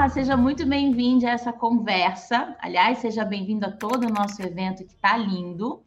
Olá, seja muito bem-vindo a essa conversa. Aliás, seja bem-vindo a todo o nosso evento que está lindo.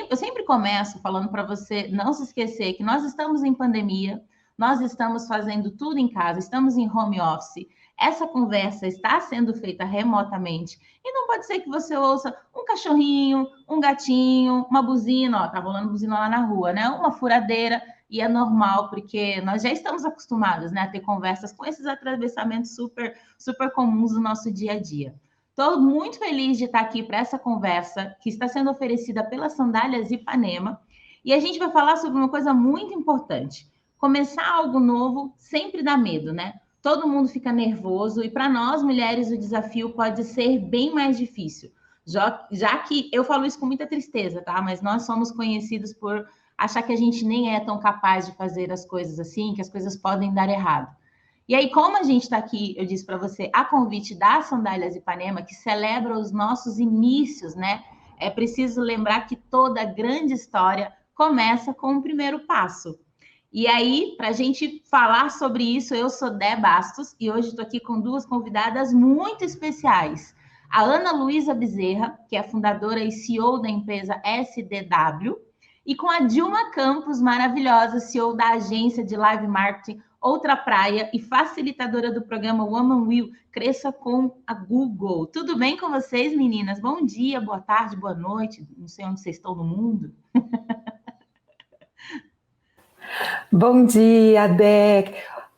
Eu sempre começo falando para você não se esquecer que nós estamos em pandemia, nós estamos fazendo tudo em casa, estamos em home office. Essa conversa está sendo feita remotamente e não pode ser que você ouça um cachorrinho, um gatinho, uma buzina, ó, tá rolando buzina lá na rua, né? Uma furadeira. E é normal, porque nós já estamos acostumados, né, a ter conversas com esses atravessamentos super comuns do nosso dia a dia. Estou muito feliz de estar aqui para essa conversa que está sendo oferecida pela Sandálias Ipanema. E a gente vai falar sobre uma coisa muito importante. Começar algo novo sempre dá medo, né? Todo mundo fica nervoso e para nós, mulheres, o desafio pode ser bem mais difícil. Já que eu falo isso com muita tristeza, tá? Mas nós somos conhecidos por achar que a gente nem é tão capaz de fazer as coisas assim, que as coisas podem dar errado. E aí, como a gente está aqui, eu disse para você, a convite da Sandálias Ipanema, que celebra os nossos inícios, né? É preciso lembrar que toda grande história começa com o primeiro passo. E aí, para a gente falar sobre isso, eu sou Dé Bastos e hoje estou aqui com duas convidadas muito especiais. A Ana Luísa Bezerra, que é fundadora e CEO da empresa SDW, e com a Dilma Campos, maravilhosa, CEO da agência de live marketing Outra Praia e facilitadora do programa Woman Will Cresça com a Google. Tudo bem com vocês, meninas? Bom dia, boa tarde, boa noite. Não sei onde vocês estão no mundo. Bom dia, Dé.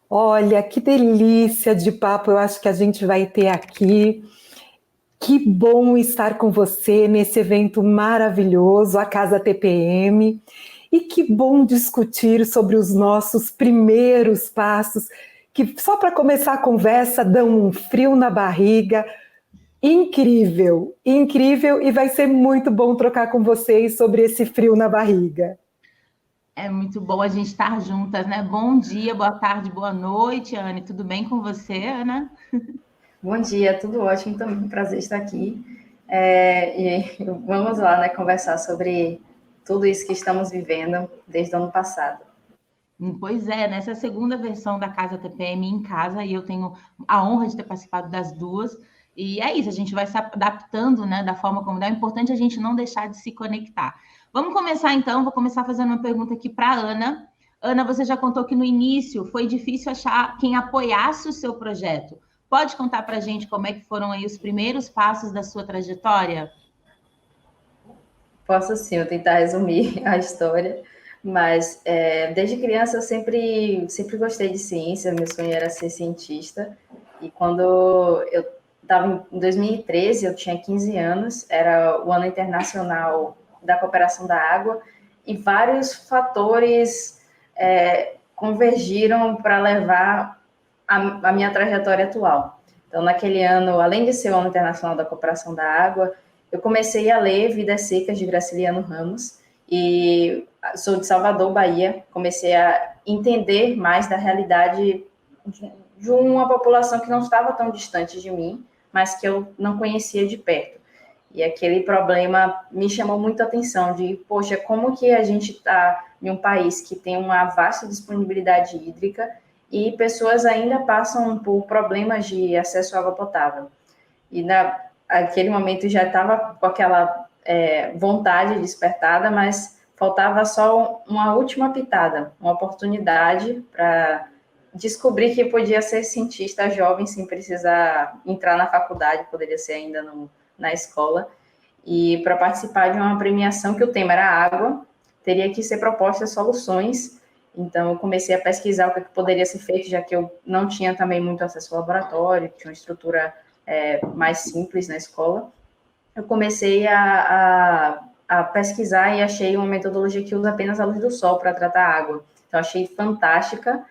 Olha, que delícia de papo eu acho que a gente vai ter aqui. Que bom estar com você nesse evento maravilhoso, a Casa TPM. E que bom discutir sobre os nossos primeiros passos, que só para começar a conversa dão um frio na barriga. Incrível, incrível, e vai ser muito bom trocar com vocês sobre esse frio na barriga. É muito bom a gente estar juntas, né? Bom dia, boa tarde, boa noite, Anne. Tudo bem com você, Ana? Bom dia, tudo ótimo também, prazer estar aqui. E vamos lá, né, conversar sobre tudo isso que estamos vivendo desde o ano passado. Pois é, nessa segunda versão da Casa TPM em casa, e eu tenho a honra de ter participado das duas. E é isso, a gente vai se adaptando, né, da forma como dá. É importante a gente não deixar de se conectar. Vamos começar então, vou começar fazendo uma pergunta aqui para a Ana. Ana, você já contou que no início foi difícil achar quem apoiasse o seu projeto. Pode contar para a gente como é que foram aí os primeiros passos da sua trajetória? Posso sim, eu tentar resumir a história, mas desde criança eu sempre gostei de ciência, meu sonho era ser cientista, e quando eu estava em 2013, eu tinha 15 anos, era o ano internacional da cooperação da água, e vários fatores convergiram para levar a minha trajetória atual. Então, naquele ano, além de ser o ano internacional da cooperação da água, eu comecei a ler Vidas Secas, de Graciliano Ramos, e sou de Salvador, Bahia. Comecei a entender mais da realidade de uma população que não estava tão distante de mim, mas que eu não conhecia de perto. E aquele problema me chamou muito a atenção, de, poxa, como que a gente está em um país que tem uma vasta disponibilidade hídrica e pessoas ainda passam por problemas de acesso à água potável. E naquele momento já estava com aquela vontade despertada, mas faltava só uma última pitada, uma oportunidade para descobrir que podia ser cientista jovem sem precisar entrar na faculdade, poderia ser ainda na escola, e para participar de uma premiação que o tema era água, teria que ser propostas soluções. Então, eu comecei a pesquisar o que poderia ser feito, já que eu não tinha também muito acesso ao laboratório, tinha uma estrutura mais simples na escola. Eu comecei a pesquisar e achei uma metodologia que usa apenas a luz do sol para tratar a água. Então, achei fantástica,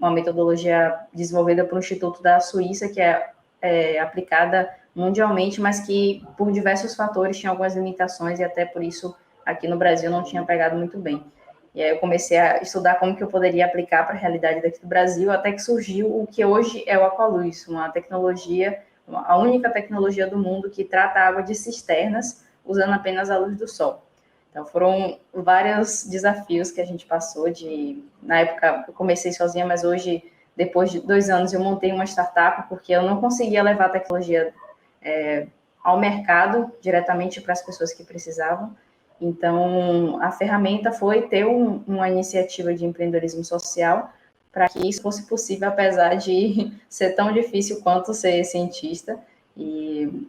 uma metodologia desenvolvida por um instituto da Suíça, que é aplicada mundialmente, mas que, por diversos fatores, tinha algumas limitações, e até por isso, aqui no Brasil, não tinha pegado muito bem. E aí eu comecei a estudar como que eu poderia aplicar para a realidade daqui do Brasil, até que surgiu o que hoje é o Aqualuz, uma tecnologia, a única tecnologia do mundo que trata a água de cisternas usando apenas a luz do sol. Então, foram vários desafios que a gente passou. Na época, eu comecei sozinha, mas hoje depois de 2 anos, eu montei uma startup, porque eu não conseguia levar a tecnologia ao mercado, diretamente para as pessoas que precisavam. Então, a ferramenta foi ter uma iniciativa de empreendedorismo social para que isso fosse possível, apesar de ser tão difícil quanto ser cientista. E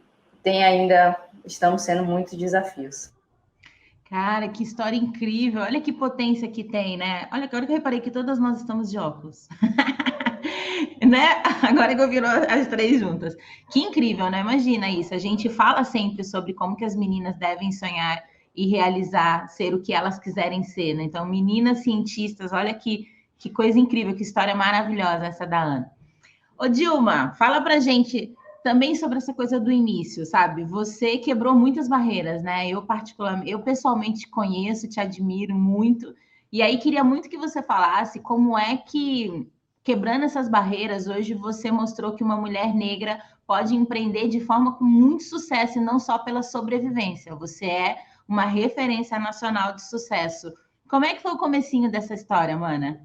estamos sendo muitos desafios. Cara, que história incrível. Olha que potência que tem, né? Olha, agora que eu reparei que todas nós estamos de óculos. Né? Agora que eu viro as 3 juntas. Que incrível, né? Imagina isso. A gente fala sempre sobre como que as meninas devem sonhar e realizar, ser o que elas quiserem ser, né? Então, meninas cientistas, olha que coisa incrível, que história maravilhosa essa da Ana. Ô, Dilma, fala pra gente também sobre essa coisa do início, sabe? Você quebrou muitas barreiras, né? Eu pessoalmente te conheço, te admiro muito, e aí queria muito que você falasse como é que, quebrando essas barreiras, hoje você mostrou que uma mulher negra pode empreender de forma com muito sucesso, e não só pela sobrevivência. Você é uma referência nacional de sucesso. Como é que foi o comecinho dessa história, mana?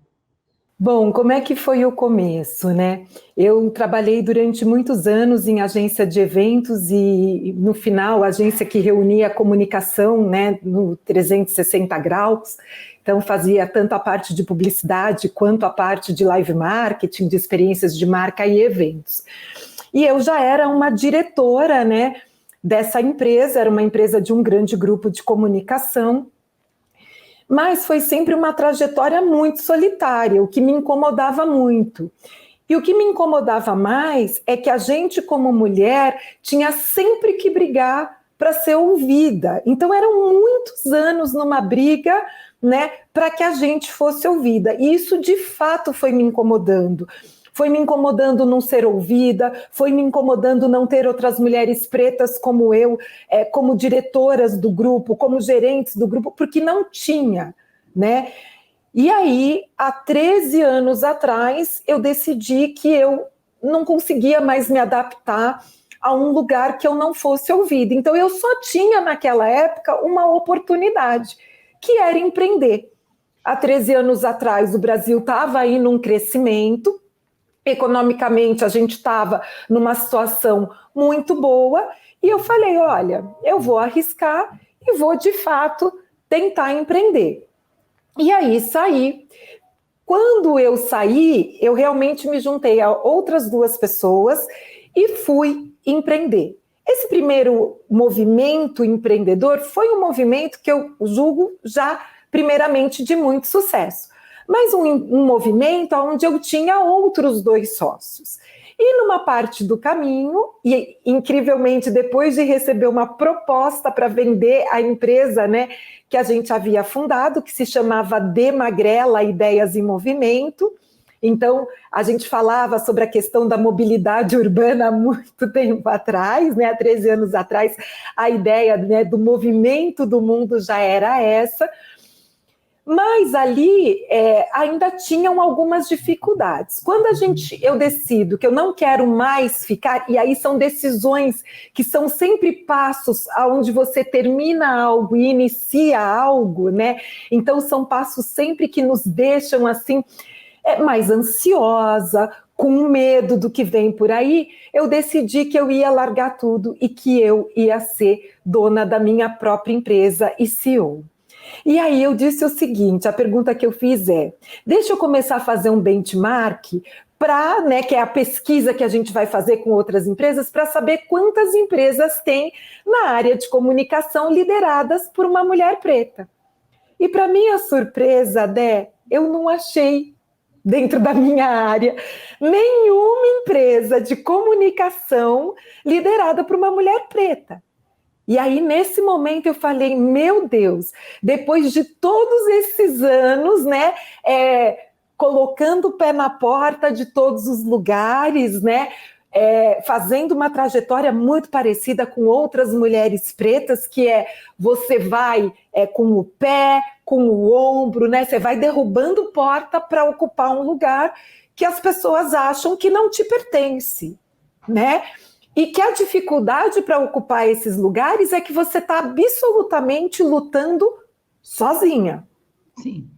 Bom, como é que foi o começo, né? Eu trabalhei durante muitos anos em agência de eventos e, no final, agência que reunia a comunicação, né, no 360 graus. Então, fazia tanto a parte de publicidade quanto a parte de live marketing, de experiências de marca e eventos. E eu já era uma diretora, né, dessa empresa, era uma empresa de um grande grupo de comunicação, mas foi sempre uma trajetória muito solitária, o que me incomodava muito. E o que me incomodava mais é que a gente, como mulher, tinha sempre que brigar para ser ouvida. Então, eram muitos anos numa briga, né, para que a gente fosse ouvida. E isso, de fato, foi me incomodando. Foi me incomodando não ser ouvida, foi me incomodando não ter outras mulheres pretas como eu, como diretoras do grupo, como gerentes do grupo, porque não tinha, né? E aí, há 13 anos atrás, eu decidi que eu não conseguia mais me adaptar a um lugar que eu não fosse ouvida. Então, eu só tinha, naquela época, uma oportunidade, que era empreender. Há 13 anos atrás, o Brasil estava aí num crescimento, economicamente a gente estava numa situação muito boa, e eu falei, olha, eu vou arriscar e vou, de fato, tentar empreender. E aí saí. Quando eu saí, eu realmente me juntei a outras 2 pessoas e fui empreender. Esse primeiro movimento empreendedor foi um movimento que eu julgo já, primeiramente, de muito sucesso. Mas um movimento onde eu tinha outros 2 sócios. E numa parte do caminho, e incrivelmente, depois de receber uma proposta para vender a empresa, né, que a gente havia fundado, que se chamava De Magrela Ideias em Movimento. Então, a gente falava sobre a questão da mobilidade urbana há muito tempo atrás, né, há 13 anos atrás, a ideia, né, do movimento do mundo já era essa. Mas ali ainda tinham algumas dificuldades. Quando eu decido que eu não quero mais ficar, e aí são decisões que são sempre passos onde você termina algo e inicia algo, né? Então são passos sempre que nos deixam assim mais ansiosa, com medo do que vem por aí. Eu decidi que eu ia largar tudo e que eu ia ser dona da minha própria empresa e CEO. E aí eu disse o seguinte, a pergunta que eu fiz deixa eu começar a fazer um benchmark para, né, que é a pesquisa que a gente vai fazer com outras empresas, para saber quantas empresas tem na área de comunicação lideradas por uma mulher preta. E para minha surpresa, eu não achei dentro da minha área nenhuma empresa de comunicação liderada por uma mulher preta. E aí, nesse momento, eu falei, meu Deus, depois de todos esses anos, né, colocando o pé na porta de todos os lugares, né, fazendo uma trajetória muito parecida com outras mulheres pretas, que você vai com o pé, com o ombro, né, você vai derrubando porta para ocupar um lugar que as pessoas acham que não te pertence, né? E que a dificuldade para ocupar esses lugares é que você está absolutamente lutando sozinha. Sim.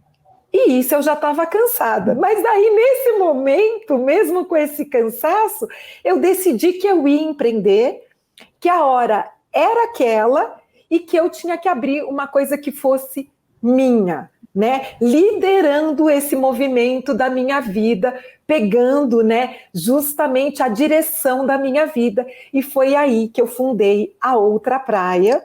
E isso eu já estava cansada. Mas daí, nesse momento, mesmo com esse cansaço, eu decidi que eu ia empreender, que a hora era aquela e que eu tinha que abrir uma coisa que fosse minha, né? Liderando esse movimento da minha vida, pegando, né, justamente a direção da minha vida. E foi aí que eu fundei a Outra Praia,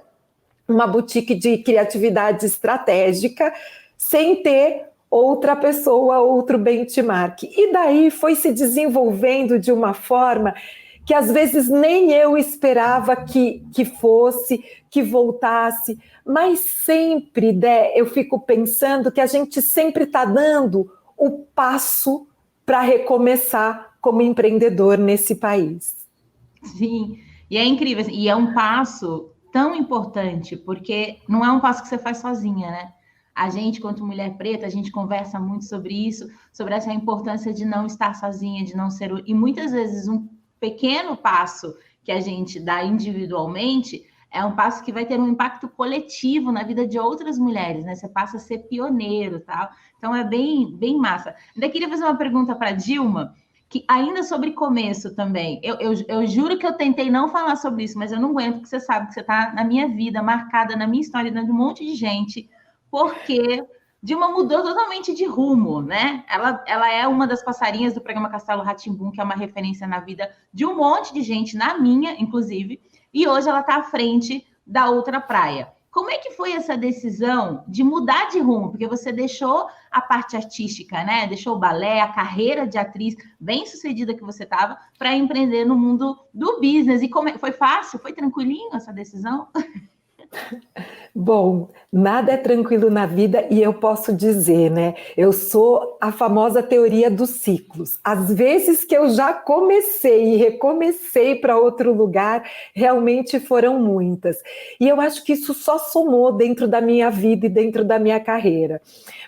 uma boutique de criatividade estratégica, sem ter outra pessoa, outro benchmark. E daí foi se desenvolvendo de uma forma que às vezes nem eu esperava que fosse, que voltasse, mas sempre, eu fico pensando que a gente sempre está dando o passo para recomeçar como empreendedor nesse país. Sim, e é incrível, assim, e é um passo tão importante, porque não é um passo que você faz sozinha, né? A gente, quanto mulher preta, a gente conversa muito sobre isso, sobre essa importância de não estar sozinha, de não ser... E muitas vezes um pequeno passo que a gente dá individualmente é um passo que vai ter um impacto coletivo na vida de outras mulheres, né? Você passa a ser pioneiro, tal. Então é bem, bem massa. Ainda queria fazer uma pergunta para a Dilma, que ainda sobre começo também. Eu juro que eu tentei não falar sobre isso, mas eu não aguento, porque você sabe que você está na minha vida, marcada na minha história, de um monte de gente, porque Dilma mudou totalmente de rumo, né? Ela é uma das passarinhas do programa Castelo Rá-Tim-Bum, que é uma referência na vida de um monte de gente, na minha, inclusive, e hoje ela está à frente da Outra Praia. Como é que foi essa decisão de mudar de rumo? Porque você deixou a parte artística, né? Deixou o balé, a carreira de atriz bem-sucedida que você estava, para empreender no mundo do business. E como foi fácil? Foi tranquilinho essa decisão? Bom, nada é tranquilo na vida e eu posso dizer, né? Eu sou a famosa teoria dos ciclos. Às vezes que eu já comecei e recomecei para outro lugar, realmente foram muitas. E eu acho que isso só somou dentro da minha vida e dentro da minha carreira.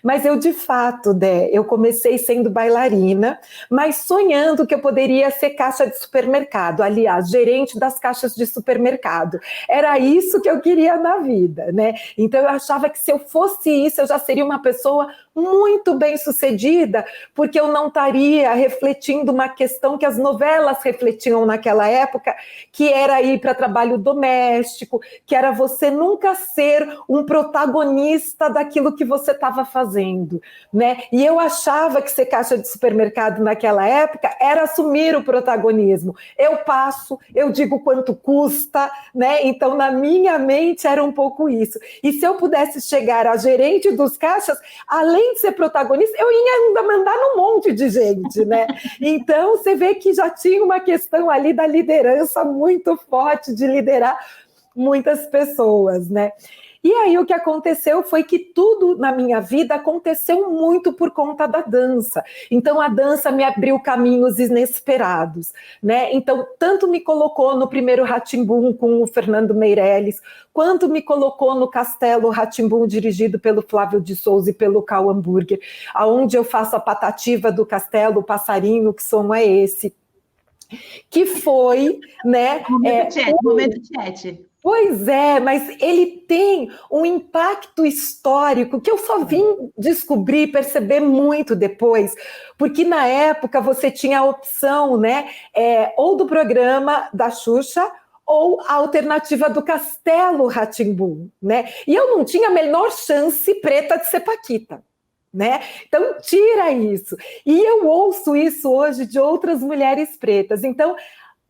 Mas eu, de fato, eu comecei sendo bailarina, mas sonhando que eu poderia ser caixa de supermercado. Aliás, gerente das caixas de supermercado. Era isso que eu queria na vida, né? Então eu achava que se eu fosse isso, eu já seria uma pessoa muito bem sucedida, porque eu não estaria refletindo uma questão que as novelas refletiam naquela época, que era ir para trabalho doméstico, que era você nunca ser um protagonista daquilo que você estava fazendo, né? E eu achava que ser caixa de supermercado naquela época era assumir o protagonismo. Eu passo, eu digo quanto custa, né? Então na minha mente era um pouco isso. E se eu pudesse chegar a gerente dos caixas, além de ser protagonista, eu ia ainda mandar num monte de gente, né? Então, você vê que já tinha uma questão ali da liderança muito forte, de liderar muitas pessoas, né? E aí o que aconteceu foi que tudo na minha vida aconteceu muito por conta da dança. Então a dança me abriu caminhos inesperados, né? Então tanto me colocou no primeiro Rá-Tim-Bum com o Fernando Meirelles, quanto me colocou no Castelo Rá-Tim-Bum dirigido pelo Flávio de Souza e pelo Cal Hamburger, aonde eu faço a patativa do castelo, o passarinho, que som é esse? Que foi, né? Momento chat. Pois é, mas ele tem um impacto histórico que eu só vim descobrir, perceber muito depois, porque na época você tinha a opção, né, ou do programa da Xuxa, ou a alternativa do Castelo Rá-Tim-Bum, né? E eu não tinha a menor chance preta de ser Paquita, né? Então tira isso. E eu ouço isso hoje de outras mulheres pretas. Então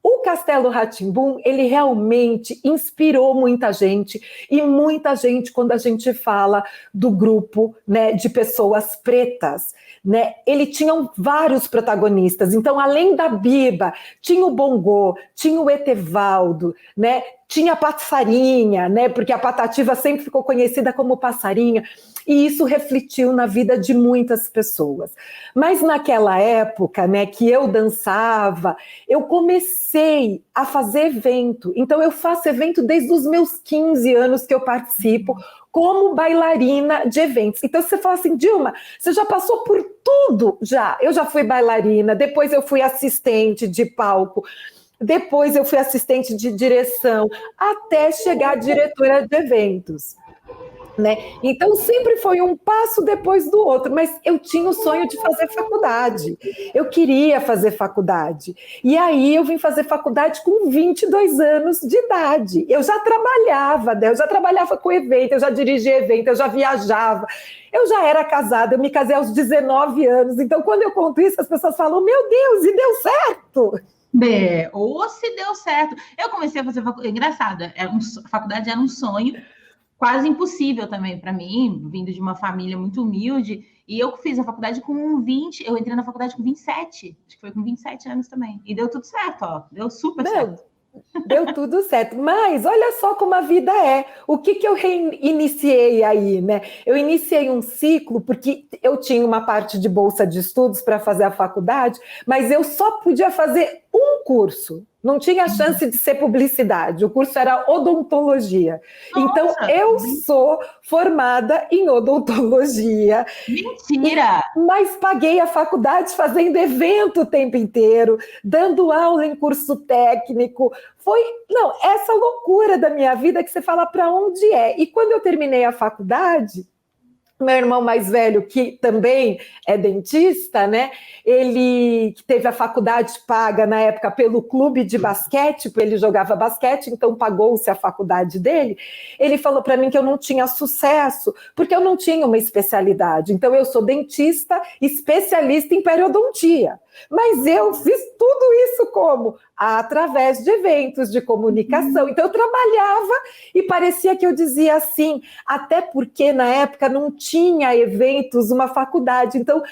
o Castelo Rá-Tim-Bum, ele realmente inspirou muita gente, e muita gente, quando a gente fala do grupo, né, de pessoas pretas, né, ele tinha vários protagonistas. Então, além da Biba, tinha o Bongô, tinha o Etevaldo, né, tinha a Passarinha, né, porque a Patativa sempre ficou conhecida como Passarinha, e isso refletiu na vida de muitas pessoas. Mas naquela época, né, que eu dançava, eu comecei a fazer evento. Então eu faço evento desde os meus 15 anos que eu participo como bailarina de eventos. Então você fala assim, Dilma, você já passou por tudo já. Eu já fui bailarina, depois eu fui assistente de palco, depois eu fui assistente de direção, até chegar a diretora de eventos. né? Então sempre foi um passo depois do outro, mas eu tinha o sonho de fazer faculdade. Eu queria fazer faculdade. E aí eu vim fazer faculdade com 22 anos de idade. Eu já trabalhava, né? Eu já trabalhava com evento, eu já dirigia evento, eu já viajava. Eu já era casada, eu me casei aos 19 anos. Então quando eu conto isso, as pessoas falam: "Meu Deus, e deu certo!" Ou se deu certo. Eu comecei a fazer faculdade, engraçado, a faculdade era um sonho, quase impossível também para mim, vindo de uma família muito humilde, e eu fiz a faculdade com 20, eu entrei na faculdade com 27, acho que foi com 27 anos também, e deu tudo certo, ó, deu super certo. Deu tudo certo, mas olha só como a vida é. O que eu reiniciei aí, né? Eu iniciei um ciclo porque eu tinha uma parte de bolsa de estudos para fazer a faculdade, mas eu só podia fazer um curso. Não tinha chance de ser publicidade. O curso era odontologia. Nossa, então, eu sou formada em odontologia. Mentira! Mas paguei a faculdade fazendo evento o tempo inteiro, dando aula em curso técnico. Não, essa loucura da minha vida que você fala para onde é. E quando eu terminei a faculdade, meu irmão mais velho, que também é dentista, né? Ele teve a faculdade paga na época pelo clube de basquete, porque ele jogava basquete, então pagou-se a faculdade dele. Ele falou para mim que eu não tinha sucesso, porque eu não tinha uma especialidade. Então eu sou dentista, especialista em periodontia. Mas eu fiz tudo isso como? Através de eventos, de comunicação. Então eu trabalhava e parecia que eu dizia assim, até porque na época não tinha eventos, uma faculdade. Então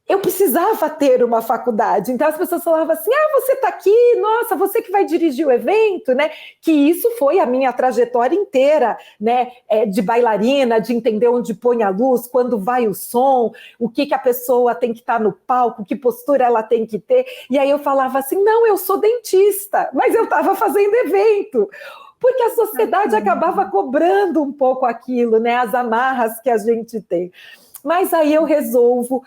eu precisava ter uma faculdade. Então as pessoas falavam assim: você está aqui, nossa, você que vai dirigir o evento, né? Que isso foi a minha trajetória inteira, né? De bailarina, de entender onde põe a luz, quando vai o som, o que a pessoa tem que estar no palco, que postura ela tem que ter. E aí eu falava assim: não, eu sou dentista, mas eu estava fazendo evento. Porque a sociedade acabava cobrando um pouco aquilo, né? As amarras que a gente tem. Mas aí eu resolvo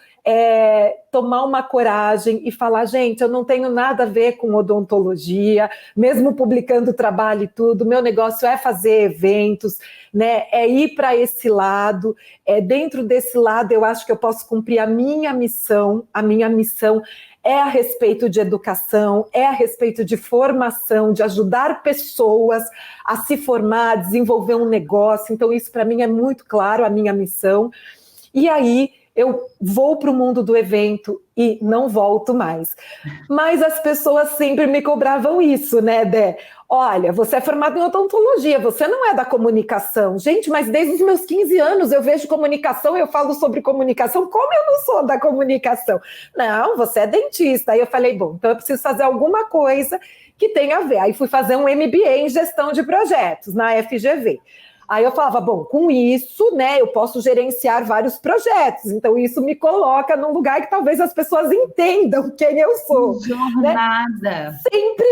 tomar uma coragem e falar: gente, eu não tenho nada a ver com odontologia, mesmo publicando trabalho e tudo, meu negócio é fazer eventos, né? É ir para esse lado, dentro desse lado eu acho que eu posso cumprir a minha missão é a respeito de educação, é a respeito de formação, de ajudar pessoas a se formar, a desenvolver um negócio. Então isso para mim é muito claro, a minha missão. E aí eu vou para o mundo do evento e não volto mais. Mas as pessoas sempre me cobravam isso, né, Dé? Olha, você é formada em odontologia, você não é da comunicação. Gente, mas desde os meus 15 anos eu vejo comunicação, eu falo sobre comunicação, como eu não sou da comunicação? Não, você é dentista. Aí eu falei: bom, então eu preciso fazer alguma coisa que tenha a ver. Aí fui fazer um MBA em gestão de projetos na FGV. Aí eu falava: bom, com isso, né, eu posso gerenciar vários projetos. Então isso me coloca num lugar que talvez as pessoas entendam quem eu sou. Jornada. Né? Sempre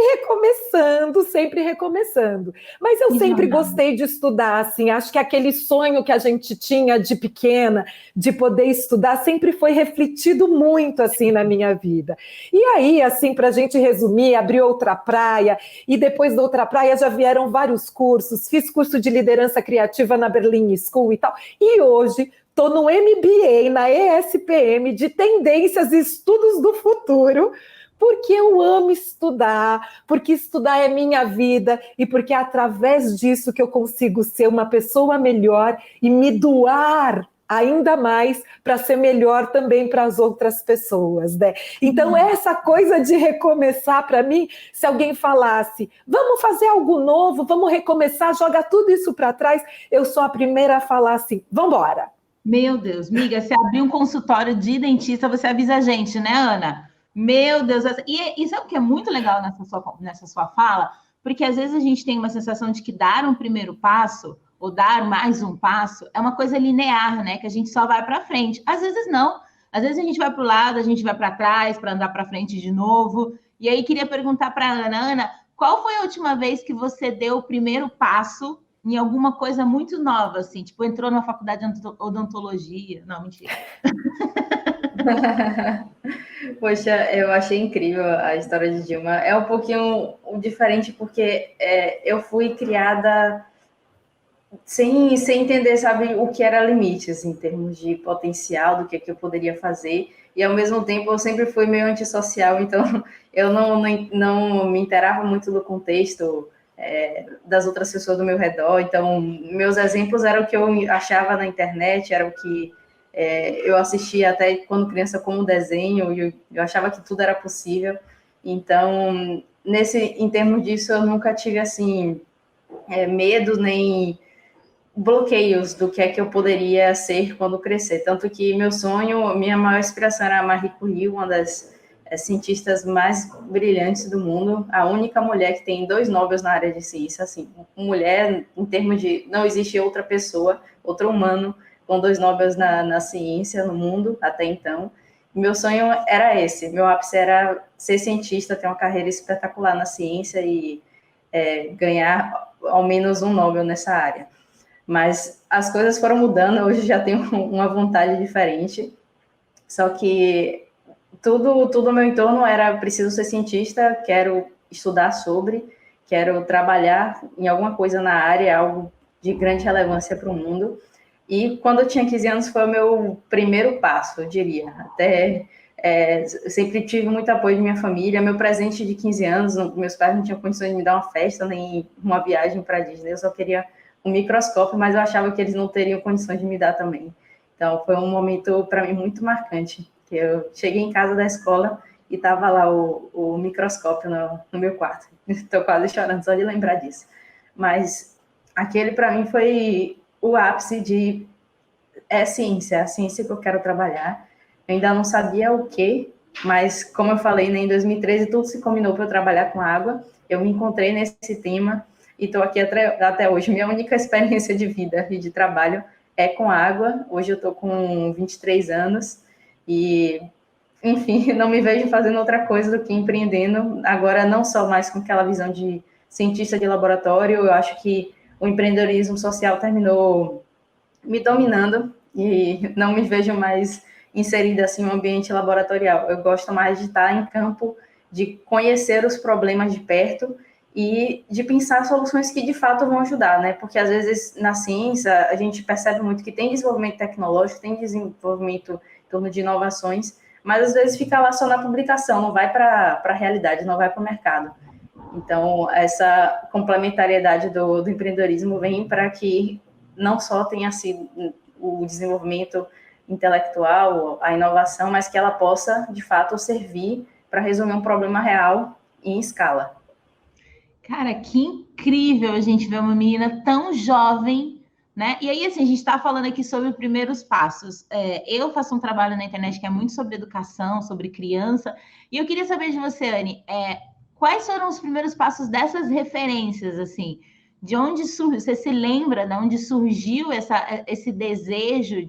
recomeçando. Mas eu sempre gostei de estudar, assim, acho que aquele sonho que a gente tinha de pequena, de poder estudar, sempre foi refletido muito, assim, na minha vida. E aí, assim, para a gente resumir, abri outra praia, e depois da outra praia já vieram vários cursos, fiz curso de liderança criativa na Berlin School e tal, e hoje estou no MBA, na ESPM, de tendências e estudos do futuro, porque eu amo estudar, porque estudar é minha vida, e porque é através disso que eu consigo ser uma pessoa melhor e me doar ainda mais para ser melhor também para as outras pessoas, né? Então, essa coisa de recomeçar, para mim, se alguém falasse: vamos fazer algo novo, vamos recomeçar, joga tudo isso para trás, eu sou a primeira a falar assim: vamos embora. Meu Deus, miga, se abrir um consultório de dentista, você avisa a gente, né, Ana? Meu Deus, e sabe o que é muito legal nessa sua fala? Porque às vezes a gente tem uma sensação de que dar um primeiro passo ou dar mais um passo é uma coisa linear, né? Que a gente só vai para frente. Às vezes não. Às vezes a gente vai para o lado, a gente vai para trás para andar para frente de novo. E aí queria perguntar para a Ana, qual foi a última vez que você deu o primeiro passo em alguma coisa muito nova, assim? Tipo, entrou numa faculdade de odontologia? Não, mentira. Poxa, eu achei incrível a história de Dilma. É um pouquinho diferente porque eu fui criada sem entender, sabe, o que era limite, assim, em termos de potencial, do que eu poderia fazer, e ao mesmo tempo eu sempre fui meio antissocial, então eu não me inteirava muito do contexto das outras pessoas do meu redor, então meus exemplos eram o que eu achava na internet, era o que eu assistia até quando criança como desenho, e eu achava que tudo era possível, então, em termos disso, eu nunca tive, assim, medo, nem bloqueios do que é que eu poderia ser quando crescer. Tanto que meu sonho, minha maior inspiração era a Marie Curie, uma das cientistas mais brilhantes do mundo, a única mulher que tem 2 Nobels na área de ciência, assim, mulher em termos de, não existe outra pessoa, outro humano com 2 Nobels na ciência no mundo até então. Meu sonho era esse, meu ápice era ser cientista, ter uma carreira espetacular na ciência e ganhar ao menos um Nobel nessa área. Mas as coisas foram mudando, hoje já tenho uma vontade diferente. Só que tudo ao meu entorno era preciso ser cientista, quero estudar sobre, quero trabalhar em alguma coisa na área, algo de grande relevância para o mundo. E quando eu tinha 15 anos foi o meu primeiro passo, eu diria. Até eu sempre tive muito apoio de minha família. Meu presente de 15 anos, meus pais não tinham condições de me dar uma festa nem uma viagem para Disney. Eu só queria um microscópio, mas eu achava que eles não teriam condições de me dar também. Então, foi um momento, para mim, muito marcante. Que eu cheguei em casa da escola e estava lá o microscópio no meu quarto. Estou quase chorando só de lembrar disso. Mas aquele, para mim, foi o ápice de ciência, a ciência que eu quero trabalhar. Eu ainda não sabia o quê, mas, como eu falei, né, em 2013, tudo se combinou para eu trabalhar com água. Eu me encontrei nesse tema e estou aqui até hoje. Minha única experiência de vida e de trabalho é com água. Hoje eu estou com 23 anos e, enfim, não me vejo fazendo outra coisa do que empreendendo. Agora, não só mais com aquela visão de cientista de laboratório, eu acho que o empreendedorismo social terminou me dominando e não me vejo mais inserida assim no ambiente laboratorial. Eu gosto mais de estar em campo, de conhecer os problemas de perto e de pensar soluções que de fato vão ajudar, né? Porque às vezes na ciência a gente percebe muito que tem desenvolvimento tecnológico, tem desenvolvimento em torno de inovações, mas às vezes fica lá só na publicação, não vai para a realidade, não vai para o mercado. Então, essa complementariedade do empreendedorismo vem para que não só tenha sido o desenvolvimento intelectual, a inovação, mas que ela possa, de fato, servir para resolver um problema real em escala. Cara, que incrível a gente ver uma menina tão jovem, né? E aí, assim, a gente está falando aqui sobre os primeiros passos. Eu faço um trabalho na internet que é muito sobre educação, sobre criança, e eu queria saber de você, Anne, quais foram os primeiros passos dessas referências, assim? De onde surgiu? Você se lembra de onde surgiu esse desejo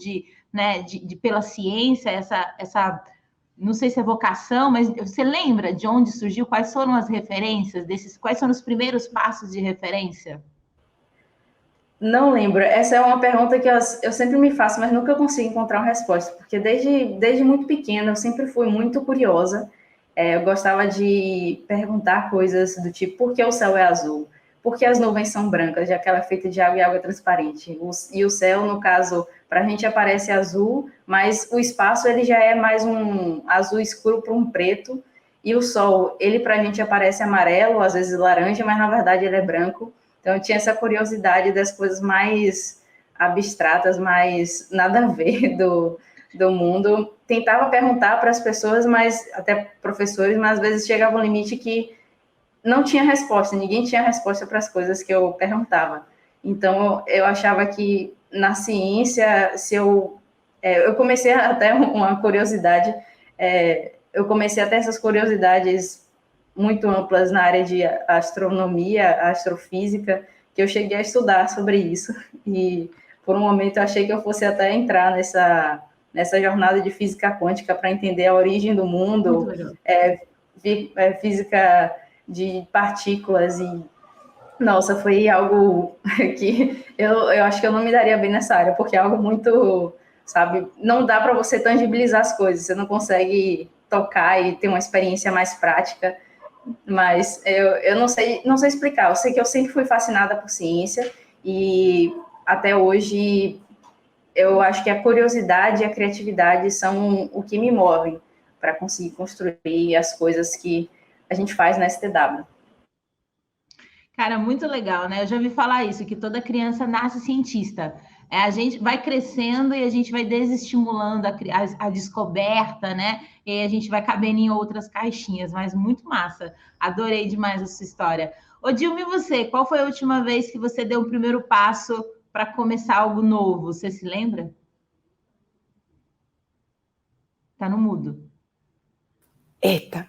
né, pela ciência, essa não sei se é vocação, mas você lembra de onde surgiu? Quais foram as referências quais foram os primeiros passos de referência? Não lembro. Essa é uma pergunta que eu sempre me faço, mas nunca consigo encontrar uma resposta, porque desde muito pequena eu sempre fui muito curiosa. Eu gostava de perguntar coisas do tipo, por que o céu é azul? Por que as nuvens são brancas, já que ela é feita de água e água transparente? E o céu, no caso, para a gente aparece azul, mas o espaço ele já é mais um azul escuro para um preto, e o sol, ele para a gente aparece amarelo, às vezes laranja, mas na verdade ele é branco. Então, eu tinha essa curiosidade das coisas mais abstratas, mais nada a ver do mundo. Tentava perguntar para as pessoas, mas até professores, mas às vezes chegava um limite que não tinha resposta, ninguém tinha resposta para as coisas que eu perguntava. Então, eu achava que na ciência, se eu comecei até uma curiosidade, eu comecei até essas curiosidades muito amplas na área de astronomia, astrofísica, que eu cheguei a estudar sobre isso. E por um momento eu achei que eu fosse até entrar nessa jornada de física quântica para entender a origem do mundo, física de partículas e nossa, foi algo que eu acho que eu não me daria bem nessa área, porque é algo muito, sabe, não dá para você tangibilizar as coisas, você não consegue tocar e ter uma experiência mais prática. Mas eu não sei explicar. Eu sei que eu sempre fui fascinada por ciência e até hoje, eu acho que a curiosidade e a criatividade são o que me movem para conseguir construir as coisas que a gente faz na STW. Cara, muito legal, né? Eu já ouvi falar isso, que toda criança nasce cientista. A gente vai crescendo e a gente vai desestimulando a descoberta, né? E aí a gente vai cabendo em outras caixinhas, mas muito massa. Adorei demais a sua história. Ô, Dilma, e você? Qual foi a última vez que você deu o primeiro passo para começar algo novo? Você se lembra? Tá no mudo. Eita!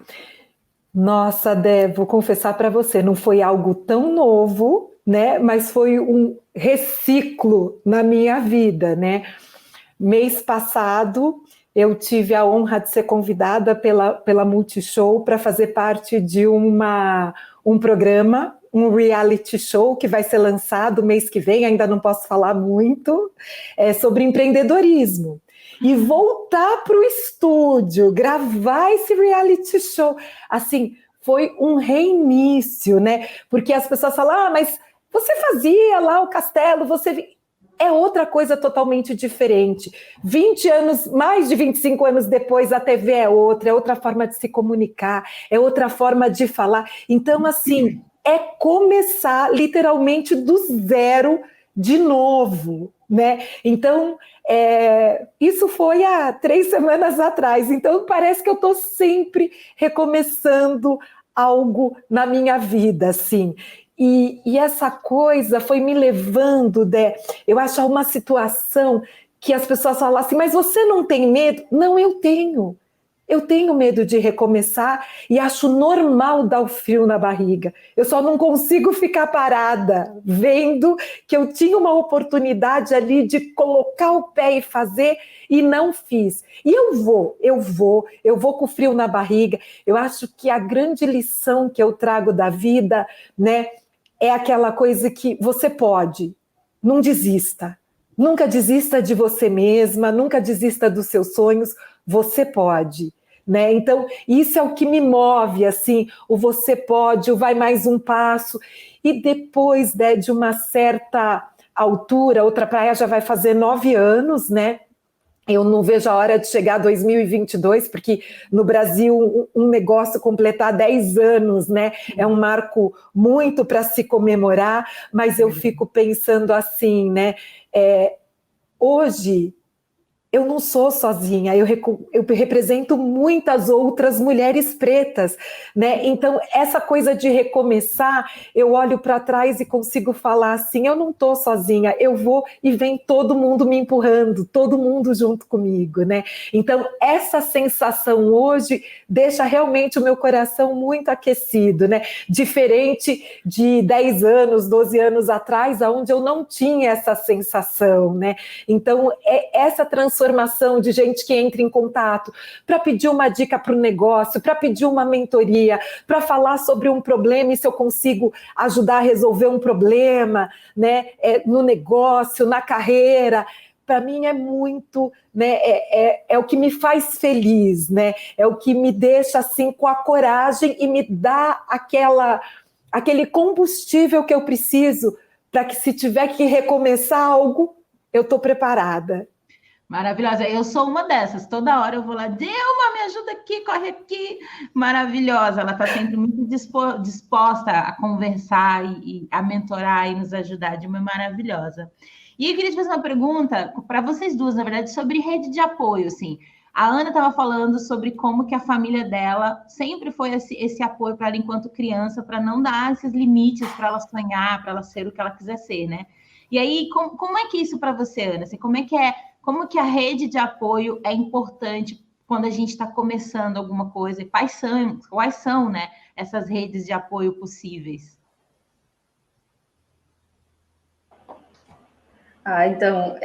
Nossa, Dé, vou confessar para você, não foi algo tão novo, né? Mas foi um reciclo na minha vida, né? Mês passado, eu tive a honra de ser convidada pela Multishow para fazer parte de um programa, um reality show que vai ser lançado mês que vem, ainda não posso falar muito, sobre empreendedorismo. E voltar para o estúdio, gravar esse reality show, assim, foi um reinício, né? Porque as pessoas falam, mas você fazia lá o Castelo, é outra coisa totalmente diferente. 20 anos, mais de 25 anos depois, a TV é outra forma de se comunicar, é outra forma de falar. Então, assim, é começar literalmente do zero de novo, né? Então, isso foi há 3 semanas atrás. Então, parece que eu estou sempre recomeçando algo na minha vida, assim. E essa coisa foi me levando, eu achar uma situação que as pessoas falam assim, mas você não tem medo? Não, eu tenho. Eu tenho medo de recomeçar e acho normal dar o frio na barriga. Eu só não consigo ficar parada, vendo que eu tinha uma oportunidade ali de colocar o pé e fazer e não fiz. E eu vou com o frio na barriga. Eu acho que a grande lição que eu trago da vida, né, é aquela coisa que você pode, não desista. Nunca desista de você mesma, nunca desista dos seus sonhos, você pode. Né? Então, isso é o que me move, assim, o você pode, o vai mais um passo, e depois, né, de uma certa altura, Outra Praia já vai fazer 9 anos, né? Eu não vejo a hora de chegar a 2022, porque no Brasil um negócio completar 10 anos, né? É um marco muito para se comemorar, mas eu fico pensando assim, né? Hoje eu não sou sozinha, eu represento muitas outras mulheres pretas, né? Então, essa coisa de recomeçar, eu olho para trás e consigo falar assim, eu não estou sozinha, eu vou e vem todo mundo me empurrando, todo mundo junto comigo, né? Então, essa sensação hoje deixa realmente o meu coração muito aquecido, né? Diferente de 10 anos, 12 anos atrás, onde eu não tinha essa sensação, né? Então, essa transformação de gente que entra em contato para pedir uma dica para o negócio, para pedir uma mentoria, para falar sobre um problema e se eu consigo ajudar a resolver um problema, né, no negócio, na carreira. Para mim é muito, né, é o que me faz feliz, né, é o que me deixa assim com a coragem e me dá aquele combustível que eu preciso para que se tiver que recomeçar algo, eu estou preparada. Maravilhosa. Eu sou uma dessas. Toda hora eu vou lá, Dilma, me ajuda aqui, corre aqui. Maravilhosa. Ela está sempre muito disposta a conversar e a mentorar e nos ajudar. Dilma é maravilhosa. E eu queria te fazer uma pergunta para vocês duas, na verdade, sobre rede de apoio. Assim. A Ana estava falando sobre como que a família dela sempre foi esse apoio para ela enquanto criança, para não dar esses limites para ela sonhar, para ela ser o que ela quiser ser, né? E aí, como é que isso para você, Ana? Assim, como que a rede de apoio é importante quando a gente está começando alguma coisa? E quais são, né, essas redes de apoio possíveis? Então,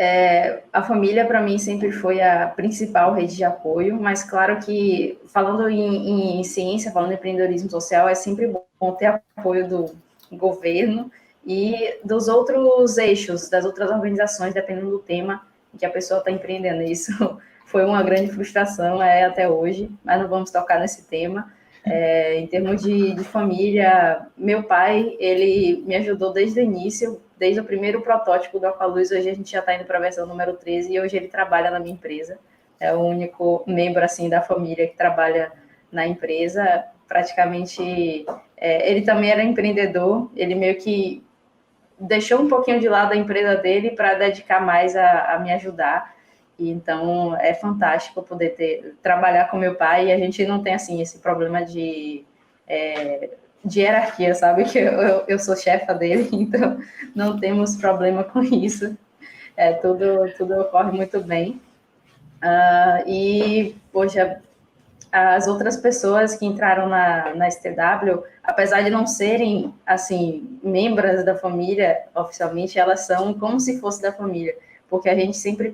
a família para mim sempre foi a principal rede de apoio, mas claro que falando em ciência, falando em empreendedorismo social, é sempre bom ter apoio do governo e dos outros eixos, das outras organizações, dependendo do tema que a pessoa está empreendendo. Isso foi uma grande frustração até hoje, mas não vamos tocar nesse tema. Em termos de família, meu pai, ele me ajudou desde o início, desde o primeiro protótipo do Aqualuz. Hoje a gente já está indo para a versão número 13 e hoje ele trabalha na minha empresa. É o único membro assim da família que trabalha na empresa. Praticamente, ele também era empreendedor, ele meio que deixou um pouquinho de lado a empresa dele para dedicar mais a me ajudar. E, então, é fantástico poder trabalhar com meu pai, e a gente não tem, assim, esse problema de hierarquia, sabe? Que eu sou chefa dele, então não temos problema com isso. Tudo ocorre muito bem. E, poxa, as outras pessoas que entraram na STW, apesar de não serem, assim, membros da família oficialmente, elas são como se fosse da família, porque a gente sempre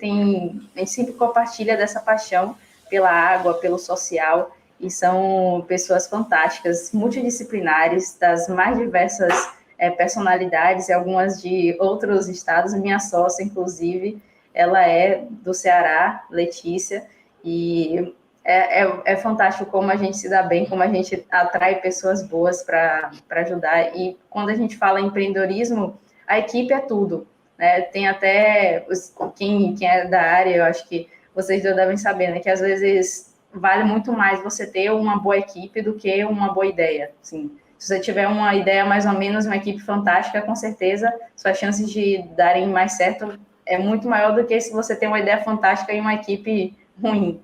compartilha dessa paixão pela água, pelo social, e são pessoas fantásticas, multidisciplinares, das mais diversas personalidades, e algumas de outros estados. Minha sócia, inclusive, ela é do Ceará, Letícia, e é fantástico como a gente se dá bem, como a gente atrai pessoas boas para ajudar. E quando a gente fala em empreendedorismo, a equipe é tudo, né? Tem até quem é da área, eu acho que vocês já devem saber, né? Que às vezes vale muito mais você ter uma boa equipe do que uma boa ideia. Assim, se você tiver uma ideia mais ou menos, uma equipe fantástica, com certeza suas chances de darem mais certo é muito maior do que se você tem uma ideia fantástica e uma equipe ruim.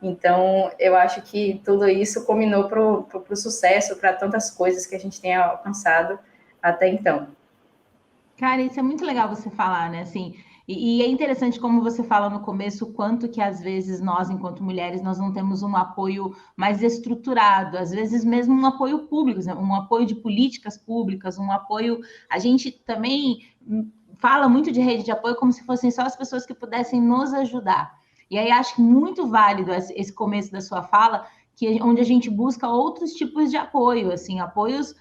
Então, eu acho que tudo isso combinou para o sucesso, para tantas coisas que a gente tem alcançado até então. Cara, isso é muito legal você falar, né? Assim, e é interessante como você fala no começo, o quanto que às vezes nós, enquanto mulheres, nós não temos um apoio mais estruturado, às vezes mesmo um apoio público, né? Um apoio de políticas públicas, um apoio... A gente também fala muito de rede de apoio como se fossem só as pessoas que pudessem nos ajudar. E aí acho muito válido esse começo da sua fala, onde a gente busca outros tipos de apoio, assim, apoios,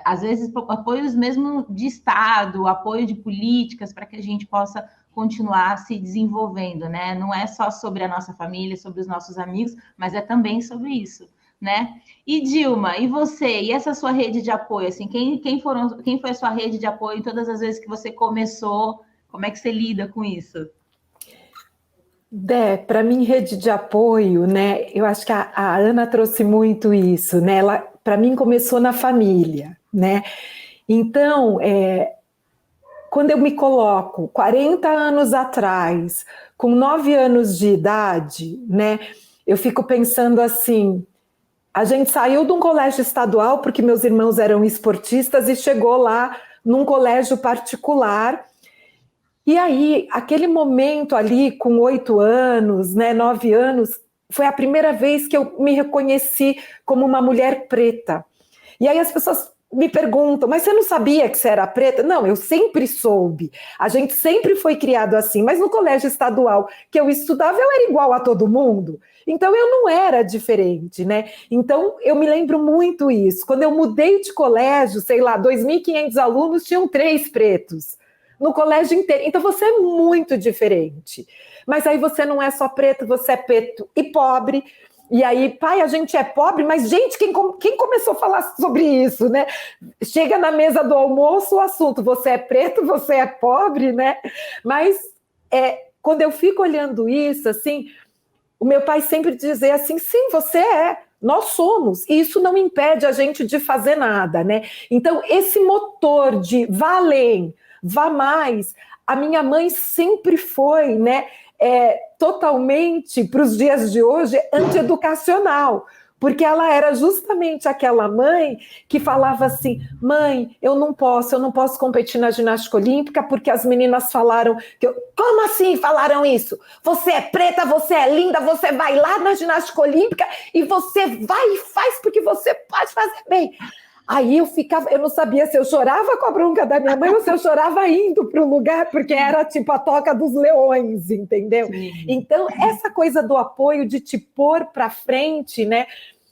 às vezes apoios mesmo de Estado, apoio de políticas, para que a gente possa continuar se desenvolvendo, né? Não é só sobre a nossa família, sobre os nossos amigos, mas é também sobre isso, né? E Dilma, e você? E essa sua rede de apoio, assim, quem foi a sua rede de apoio todas as vezes que você começou? Como é que você lida com isso? Dé, para mim, rede de apoio, né? Eu acho que a Ana trouxe muito isso, né? Ela, para mim, começou na família, né? Então, quando eu me coloco 40 anos atrás, com 9 anos de idade, né? Eu fico pensando assim: a gente saiu de um colégio estadual porque meus irmãos eram esportistas e chegou lá num colégio particular. E aí, aquele momento ali, com 8 anos, né, 9 anos, foi a primeira vez que eu me reconheci como uma mulher preta. E aí as pessoas me perguntam, mas você não sabia que você era preta? Não, eu sempre soube. A gente sempre foi criado assim, mas no colégio estadual que eu estudava, eu era igual a todo mundo. Então, eu não era diferente, né? Então, eu me lembro muito isso. Quando eu mudei de colégio, sei lá, 2.500 alunos, tinham 3 pretos. No colégio inteiro. Então você é muito diferente. Mas aí você não é só preto, você é preto e pobre. E aí, pai, a gente é pobre, mas gente, quem começou a falar sobre isso, né? Chega na mesa do almoço o assunto, você é preto, você é pobre, né? Mas quando eu fico olhando isso, assim, o meu pai sempre dizia assim, sim, você é. Nós somos, e isso não impede a gente de fazer nada, né? Então, esse motor de vá além, vá mais, a minha mãe sempre foi, né, totalmente, para os dias de hoje, antieducacional, porque ela era justamente aquela mãe que falava assim, mãe, eu não posso competir na ginástica olímpica porque as meninas falaram que como assim falaram isso? Você é preta, você é linda, você vai lá na ginástica olímpica e você vai e faz porque você pode fazer bem. Aí eu não sabia se eu chorava com a bronca da minha mãe ou se eu chorava indo para o lugar, porque era tipo a toca dos leões, entendeu? Sim. Então, essa coisa do apoio, de te pôr para frente, né,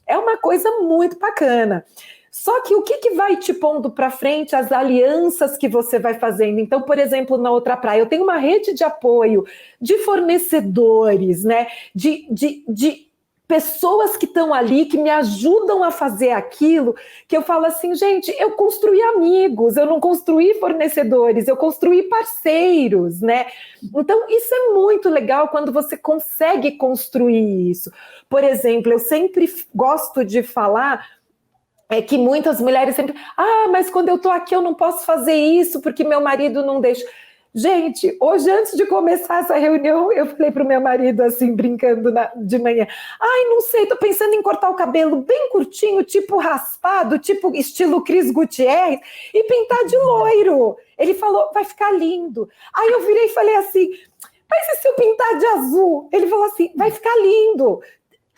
é uma coisa muito bacana. Só que o que vai te pondo para frente, as alianças que você vai fazendo. Então, por exemplo, na outra praia, eu tenho uma rede de apoio de fornecedores, né, de pessoas que estão ali, que me ajudam a fazer aquilo, que eu falo assim, gente, eu construí amigos, eu não construí fornecedores, eu construí parceiros, né? Então, isso é muito legal quando você consegue construir isso. Por exemplo, eu sempre gosto de falar que muitas mulheres sempre, mas quando eu estou aqui eu não posso fazer isso porque meu marido não deixa. Gente, hoje, antes de começar essa reunião, eu falei para o meu marido, assim, brincando de manhã, não sei, estou pensando em cortar o cabelo bem curtinho, tipo raspado, tipo estilo Cris Gutierrez, e pintar de loiro. Ele falou, vai ficar lindo. Aí eu virei e falei assim, mas e se eu pintar de azul? Ele falou assim, vai ficar lindo.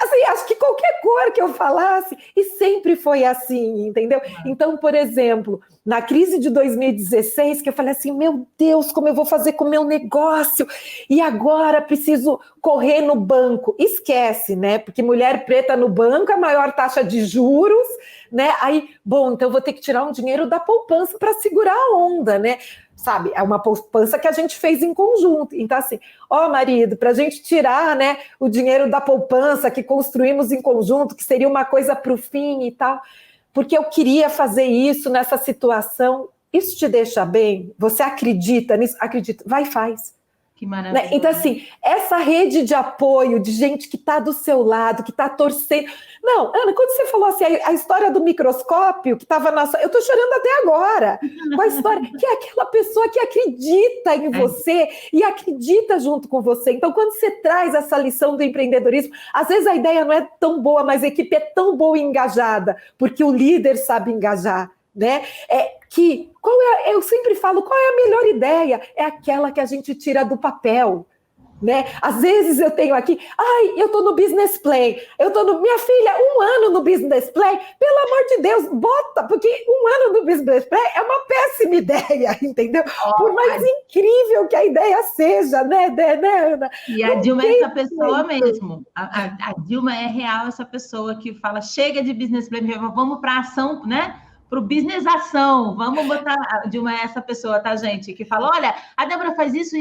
Assim, acho que qualquer cor que eu falasse, e sempre foi assim, entendeu? Então, por exemplo, na crise de 2016, que eu falei assim, meu Deus, como eu vou fazer com o meu negócio? E agora preciso correr no banco. Esquece, né? Porque mulher preta no banco, a maior taxa de juros, né? Aí, bom, então eu vou ter que tirar um dinheiro da poupança para segurar a onda, né? Sabe, é uma poupança que a gente fez em conjunto. Então, assim, marido, para a gente tirar, né, o dinheiro da poupança que construímos em conjunto, que seria uma coisa para o fim e tal, porque eu queria fazer isso nessa situação. Isso te deixa bem? Você acredita nisso? Acredita. Vai e faz. Que maravilha. Né? Então, assim, essa rede de apoio, de gente que está do seu lado, que está torcendo. Não, Ana, quando você falou assim, a história do microscópio, que estava nossa. Eu estou chorando até agora com a história, que é aquela pessoa que acredita em você e acredita junto com você. Então, quando você traz essa lição do empreendedorismo, às vezes a ideia não é tão boa, mas a equipe é tão boa e engajada, porque o líder sabe engajar. Né? Eu sempre falo, qual é a melhor ideia? É aquela que a gente tira do papel, né? Às vezes eu tenho aqui, eu estou no business plan, minha filha, 1 ano no business plan, pelo amor de Deus, bota, porque 1 ano no business plan é uma péssima ideia, entendeu? Por mais incrível que a ideia seja, né, Ana? E a Dilma é essa pessoa mesmo, a Dilma é real essa pessoa que fala, chega de business plan, vamos para ação, né? Para o business ação, vamos botar. A Dilma é essa pessoa, tá, gente? Que fala: olha, a Débora faz isso,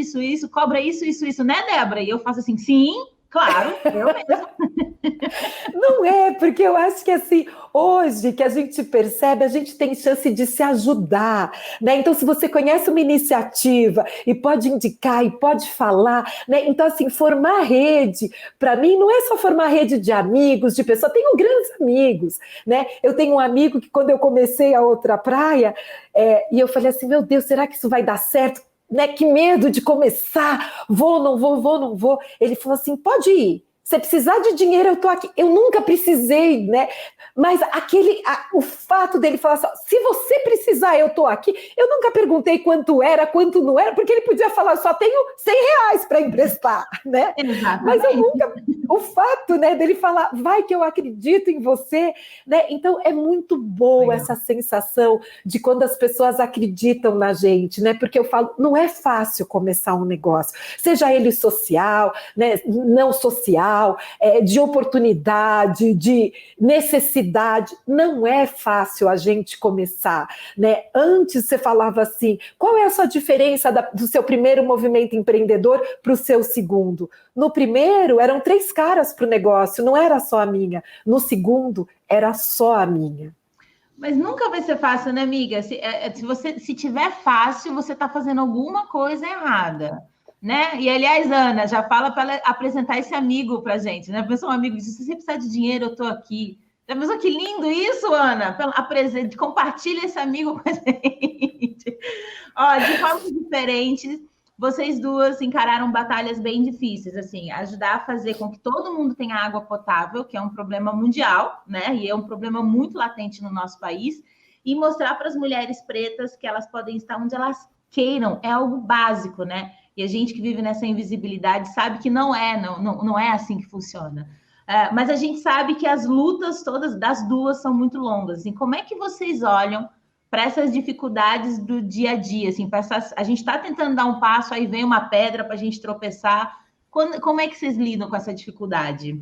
cobra isso, né, Débora? E eu faço assim, sim, claro, eu mesmo. Não é, porque eu acho que assim, hoje que a gente percebe, a gente tem chance de se ajudar, né? Então, se você conhece uma iniciativa e pode indicar e pode falar, né? Então, assim, formar rede, para mim, não é só formar rede de amigos, de pessoas, tenho grandes amigos, né? Eu tenho um amigo que quando eu comecei a outra praia, e eu falei assim, meu Deus, será que isso vai dar certo? Né? Que medo de começar, vou, não vou. Ele falou assim, pode ir. Se precisar de dinheiro, eu estou aqui. Eu nunca precisei, né? Mas o fato dele falar assim, se você precisar, eu estou aqui. Eu nunca perguntei quanto era, quanto não era, porque ele podia falar, só tenho R$100 para emprestar, né? Exatamente. Mas eu nunca... O fato, né, dele falar, vai que eu acredito em você, né? Então, é muito boa essa sensação de quando as pessoas acreditam na gente, né? Porque eu falo, não é fácil começar um negócio, seja ele social, né, não social, de oportunidade, de necessidade, não é fácil a gente começar, né? Antes você falava assim, qual é a sua diferença do seu primeiro movimento empreendedor para o seu segundo? No primeiro, eram 3 caras para o negócio, não era só a minha. No segundo, era só a minha. Mas nunca vai ser fácil, né, amiga? Se tiver fácil, você está fazendo alguma coisa errada. Né? E, aliás, Ana, já fala para apresentar esse amigo para a gente, né? Pensa um amigo diz, se você precisar de dinheiro, eu estou aqui. Já pensou que lindo isso, Ana? Compartilha esse amigo com a gente. Ó, de formas diferentes, vocês duas encararam batalhas bem difíceis, assim, ajudar a fazer com que todo mundo tenha água potável, que é um problema mundial, né? E é um problema muito latente no nosso país, e mostrar para as mulheres pretas que elas podem estar onde elas queiram, é algo básico, né? E a gente que vive nessa invisibilidade sabe que não é assim que funciona. Mas a gente sabe que as lutas todas das duas são muito longas. Assim, como é que vocês olham para essas dificuldades do dia a dia? Assim, a gente está tentando dar um passo, aí vem uma pedra para a gente tropeçar. Como é que vocês lidam com essa dificuldade?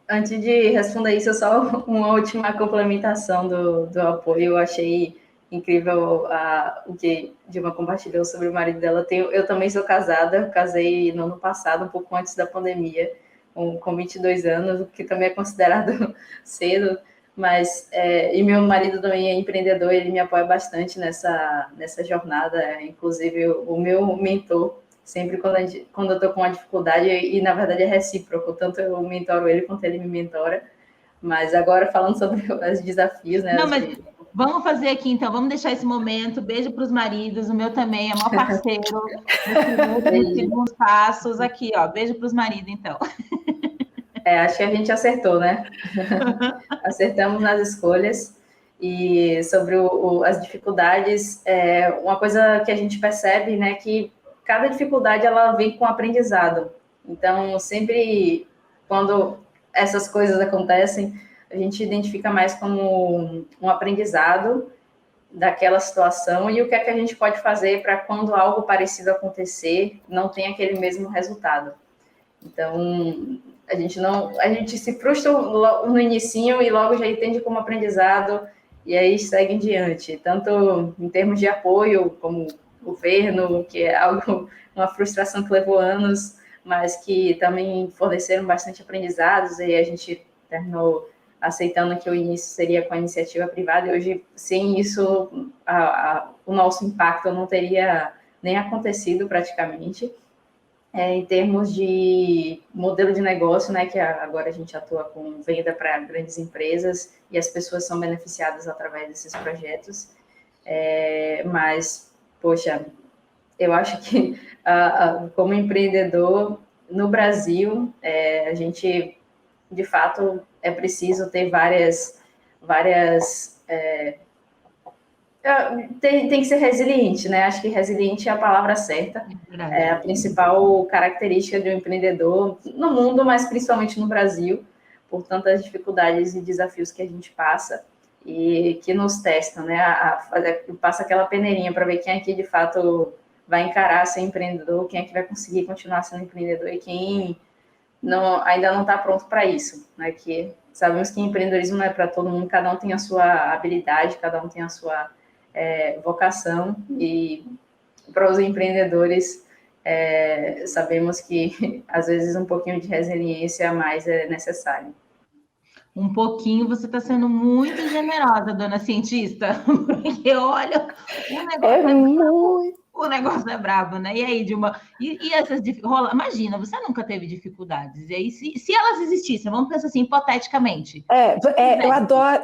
Antes de responder isso, só uma última complementação do apoio. Eu achei incrível o que Dilma compartilhou sobre o marido dela. Eu também sou casada, casei no ano passado, um pouco antes da pandemia, com 22 anos, o que também é considerado cedo, mas e meu marido também é empreendedor, ele me apoia bastante nessa jornada, inclusive o meu mentor, sempre quando eu estou com uma dificuldade, e na verdade é recíproco, tanto eu mentoro ele quanto ele me mentora. Mas agora falando sobre os desafios, né? Não, mas vamos fazer aqui, então, vamos deixar esse momento. Beijo para os maridos, o meu também é maior parceiro nos segundos passos. Aqui, ó, beijo para os maridos, então. Acho que a gente acertou, né? Acertamos nas escolhas. E sobre as dificuldades, uma coisa que a gente percebe, né, que cada dificuldade ela vem com aprendizado. Então, sempre quando essas coisas acontecem, a gente identifica mais como um aprendizado daquela situação e o que é que a gente pode fazer para quando algo parecido acontecer, não tenha aquele mesmo resultado. Então, a gente se frustra no inicinho e logo já entende como aprendizado e aí segue em diante, tanto em termos de apoio, como governo, que é uma frustração que levou anos, mas que também forneceram bastante aprendizados, e a gente terminou aceitando que o início seria com a iniciativa privada, e hoje, sem isso, o nosso impacto não teria nem acontecido praticamente. Em termos de modelo de negócio, né, que agora a gente atua com venda para grandes empresas, e as pessoas são beneficiadas através desses projetos, mas, poxa, eu acho que, como empreendedor, no Brasil, a gente, de fato, é preciso ter tem que ser resiliente, né? Acho que resiliente é a palavra certa. É a principal característica de um empreendedor no mundo, mas principalmente no Brasil, por tantas dificuldades e desafios que a gente passa e que nos testam, né? Passa aquela peneirinha para ver quem aqui, de fato, vai encarar ser empreendedor, quem é que vai conseguir continuar sendo empreendedor e quem ainda não está pronto para isso, né? Que sabemos que empreendedorismo não é para todo mundo, cada um tem a sua habilidade, cada um tem a sua vocação, e para os empreendedores sabemos que às vezes um pouquinho de resiliência a mais é necessário. Um pouquinho, você está sendo muito generosa, dona cientista, porque olha, o negócio é brabo, né? E aí, Dilma, e essas dificuldades? Imagina, você nunca teve dificuldades, e aí, se elas existissem, vamos pensar assim, hipoteticamente. Eu adoro,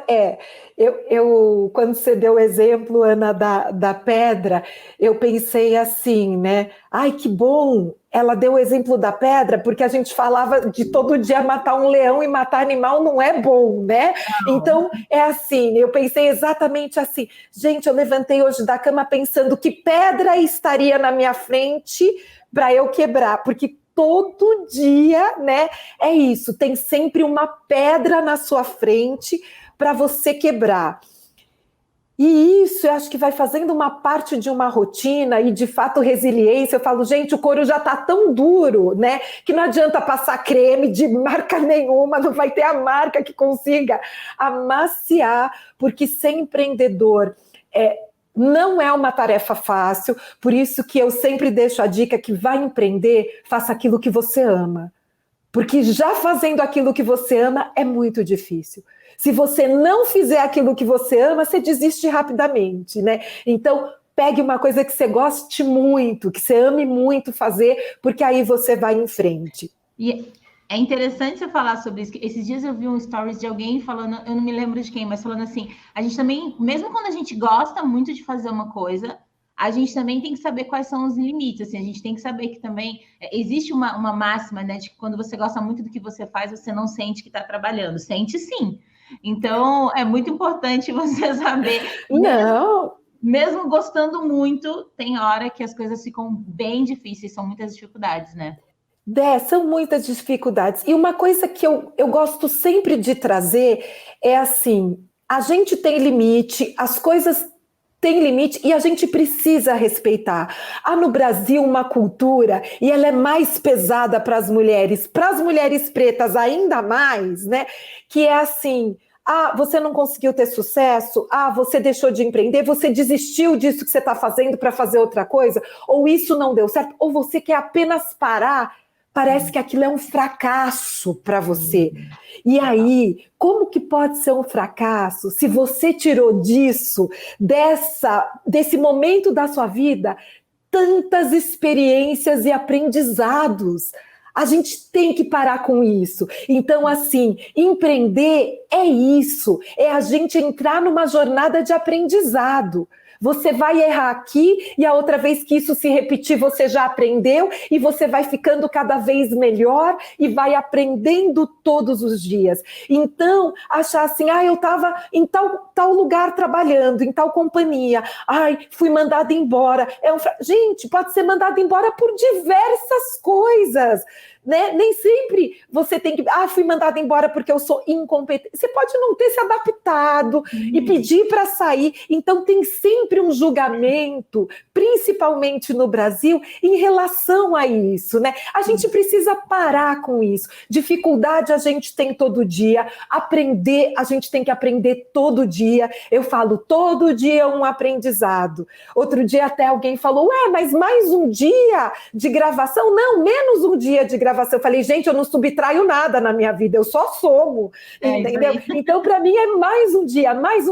eu quando você deu o exemplo, Ana, da pedra, eu pensei assim, né? Ai, que bom! Ela deu o exemplo da pedra, porque a gente falava de todo dia matar um leão e matar animal não é bom, né? Não. Então, é assim, eu pensei exatamente assim. Gente, eu levantei hoje da cama pensando que pedra estaria na minha frente para eu quebrar, porque todo dia, né, é isso, tem sempre uma pedra na sua frente para você quebrar. E isso eu acho que vai fazendo uma parte de uma rotina e, de fato, resiliência. Eu falo, gente, o couro já está tão duro, né, que não adianta passar creme de marca nenhuma, não vai ter a marca que consiga amaciar, porque ser empreendedor não é uma tarefa fácil, por isso que eu sempre deixo a dica que vai empreender, faça aquilo que você ama. Porque já fazendo aquilo que você ama é muito difícil. Se você não fizer aquilo que você ama, você desiste rapidamente, né? Então, pegue uma coisa que você goste muito, que você ame muito fazer, porque aí você vai em frente. E é interessante você falar sobre isso. Esses dias eu vi um stories de alguém falando, eu não me lembro de quem, mas falando assim, a gente também, mesmo quando a gente gosta muito de fazer uma coisa, a gente também tem que saber quais são os limites, assim, a gente tem que saber que também existe uma máxima, né, de que quando você gosta muito do que você faz, você não sente que está trabalhando, sente sim. Então, é muito importante você saber. Não. Mesmo gostando muito, tem hora que as coisas ficam bem difíceis, são muitas dificuldades, né? São muitas dificuldades. E uma coisa que eu gosto sempre de trazer é assim, a gente tem limite, as coisas têm limite e a gente precisa respeitar. Há no Brasil uma cultura, e ela é mais pesada para as mulheres pretas ainda mais, né? Que é assim, você não conseguiu ter sucesso, você deixou de empreender, você desistiu disso que você está fazendo para fazer outra coisa, ou isso não deu certo, ou você quer apenas parar parece que aquilo é um fracasso para você. E aí, como que pode ser um fracasso se você tirou desse momento da sua vida, tantas experiências e aprendizados? A gente tem que parar com isso. Então, assim, empreender é isso, é a gente entrar numa jornada de aprendizado. Você vai errar aqui e a outra vez que isso se repetir, você já aprendeu e você vai ficando cada vez melhor e vai aprendendo todos os dias. Então, achar assim, eu estava em tal lugar trabalhando, em tal companhia, fui mandada embora. Gente, pode ser mandada embora por diversas coisas, né? Nem sempre você tem que... fui mandada embora porque eu sou incompetente. Você pode não ter se adaptado e pedir para sair. Então, tem sempre um julgamento, principalmente no Brasil, em relação a isso, né? A gente precisa parar com isso. Dificuldade a gente tem todo dia. Aprender, a gente tem que aprender todo dia. Eu falo, todo dia um aprendizado. Outro dia até alguém falou, mas mais um dia de gravação? Não, menos um dia de gravação. Eu falei, gente, eu não subtraio nada na minha vida, eu só somo, entendeu? Então, para mim, é mais um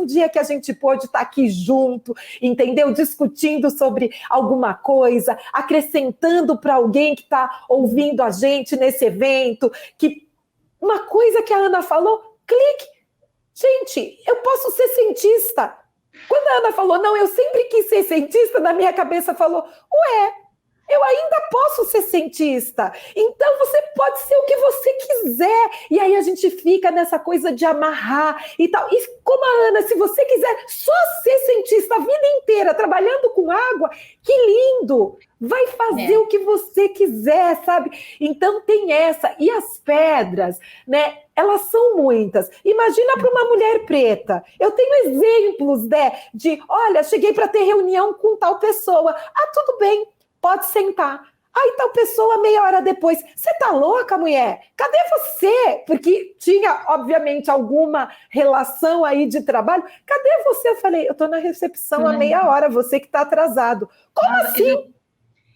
dia que a gente pôde estar aqui junto, entendeu? Discutindo sobre alguma coisa, acrescentando para alguém que está ouvindo a gente nesse evento, que uma coisa que a Ana falou, clique. Gente, eu posso ser cientista. Quando a Ana falou, não, eu sempre quis ser cientista, na minha cabeça falou, eu ainda posso ser cientista, então você pode ser o que você quiser. E aí a gente fica nessa coisa de amarrar e tal. E como a Ana, se você quiser só ser cientista a vida inteira, trabalhando com água, que lindo! Vai fazer o que você quiser, sabe? Então tem essa. E as pedras, né? Elas são muitas. Imagina para uma mulher preta. Eu tenho exemplos, né? De, olha, cheguei para ter reunião com tal pessoa. Tudo bem. Pode sentar. Aí tal pessoa, meia hora depois, você tá louca, mulher? Cadê você? Porque tinha, obviamente, alguma relação aí de trabalho. Cadê você? Eu falei, eu tô na recepção há meia hora, você que tá atrasado. Como assim?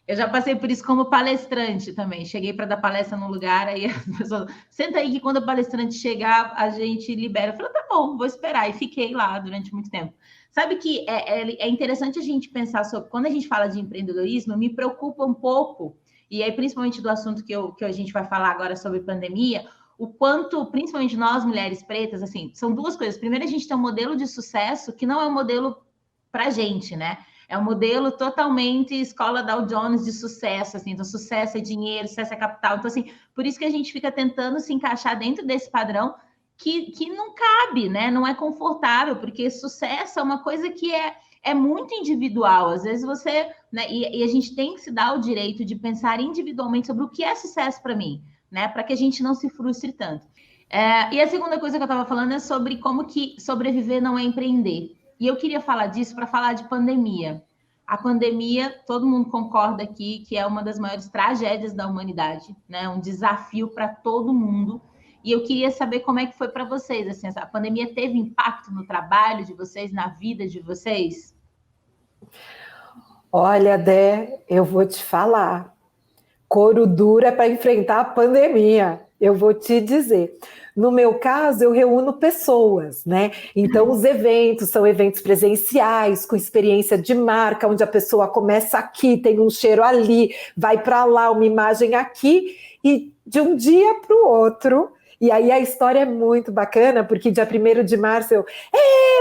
Eu já passei por isso como palestrante também. Cheguei para dar palestra num lugar, aí as pessoas... Senta aí que quando o palestrante chegar, a gente libera. Eu falei, tá bom, vou esperar. E fiquei lá durante muito tempo. Sabe que é interessante a gente pensar sobre... Quando a gente fala de empreendedorismo, me preocupa um pouco, e aí principalmente do assunto que a gente vai falar agora sobre pandemia, o quanto, principalmente nós, mulheres pretas, assim, são duas coisas. Primeiro, a gente tem um modelo de sucesso que não é um modelo pra gente, né? É um modelo totalmente escola Dow Jones de sucesso, assim. Então, sucesso é dinheiro, sucesso é capital. Então, assim, por isso que a gente fica tentando se encaixar dentro desse padrão que não cabe, né? Não é confortável, porque sucesso é uma coisa que é muito individual. Às vezes você... Né? E a gente tem que se dar o direito de pensar individualmente sobre o que é sucesso para mim, né? Para que a gente não se frustre tanto. E a segunda coisa que eu estava falando é sobre como que sobreviver não é empreender. E eu queria falar disso para falar de pandemia. A pandemia, todo mundo concorda aqui que é uma das maiores tragédias da humanidade, né? Um desafio para todo mundo. E eu queria saber como é que foi para vocês. Assim, a pandemia teve impacto no trabalho de vocês, na vida de vocês? Olha, Dé, eu vou te falar. Couro duro é para enfrentar a pandemia. Eu vou te dizer. No meu caso, eu reúno pessoas, né? Então, os eventos são eventos presenciais, com experiência de marca, onde a pessoa começa aqui, tem um cheiro ali, vai para lá, uma imagem aqui, e de um dia para o outro. E aí a história é muito bacana, porque dia 1º de março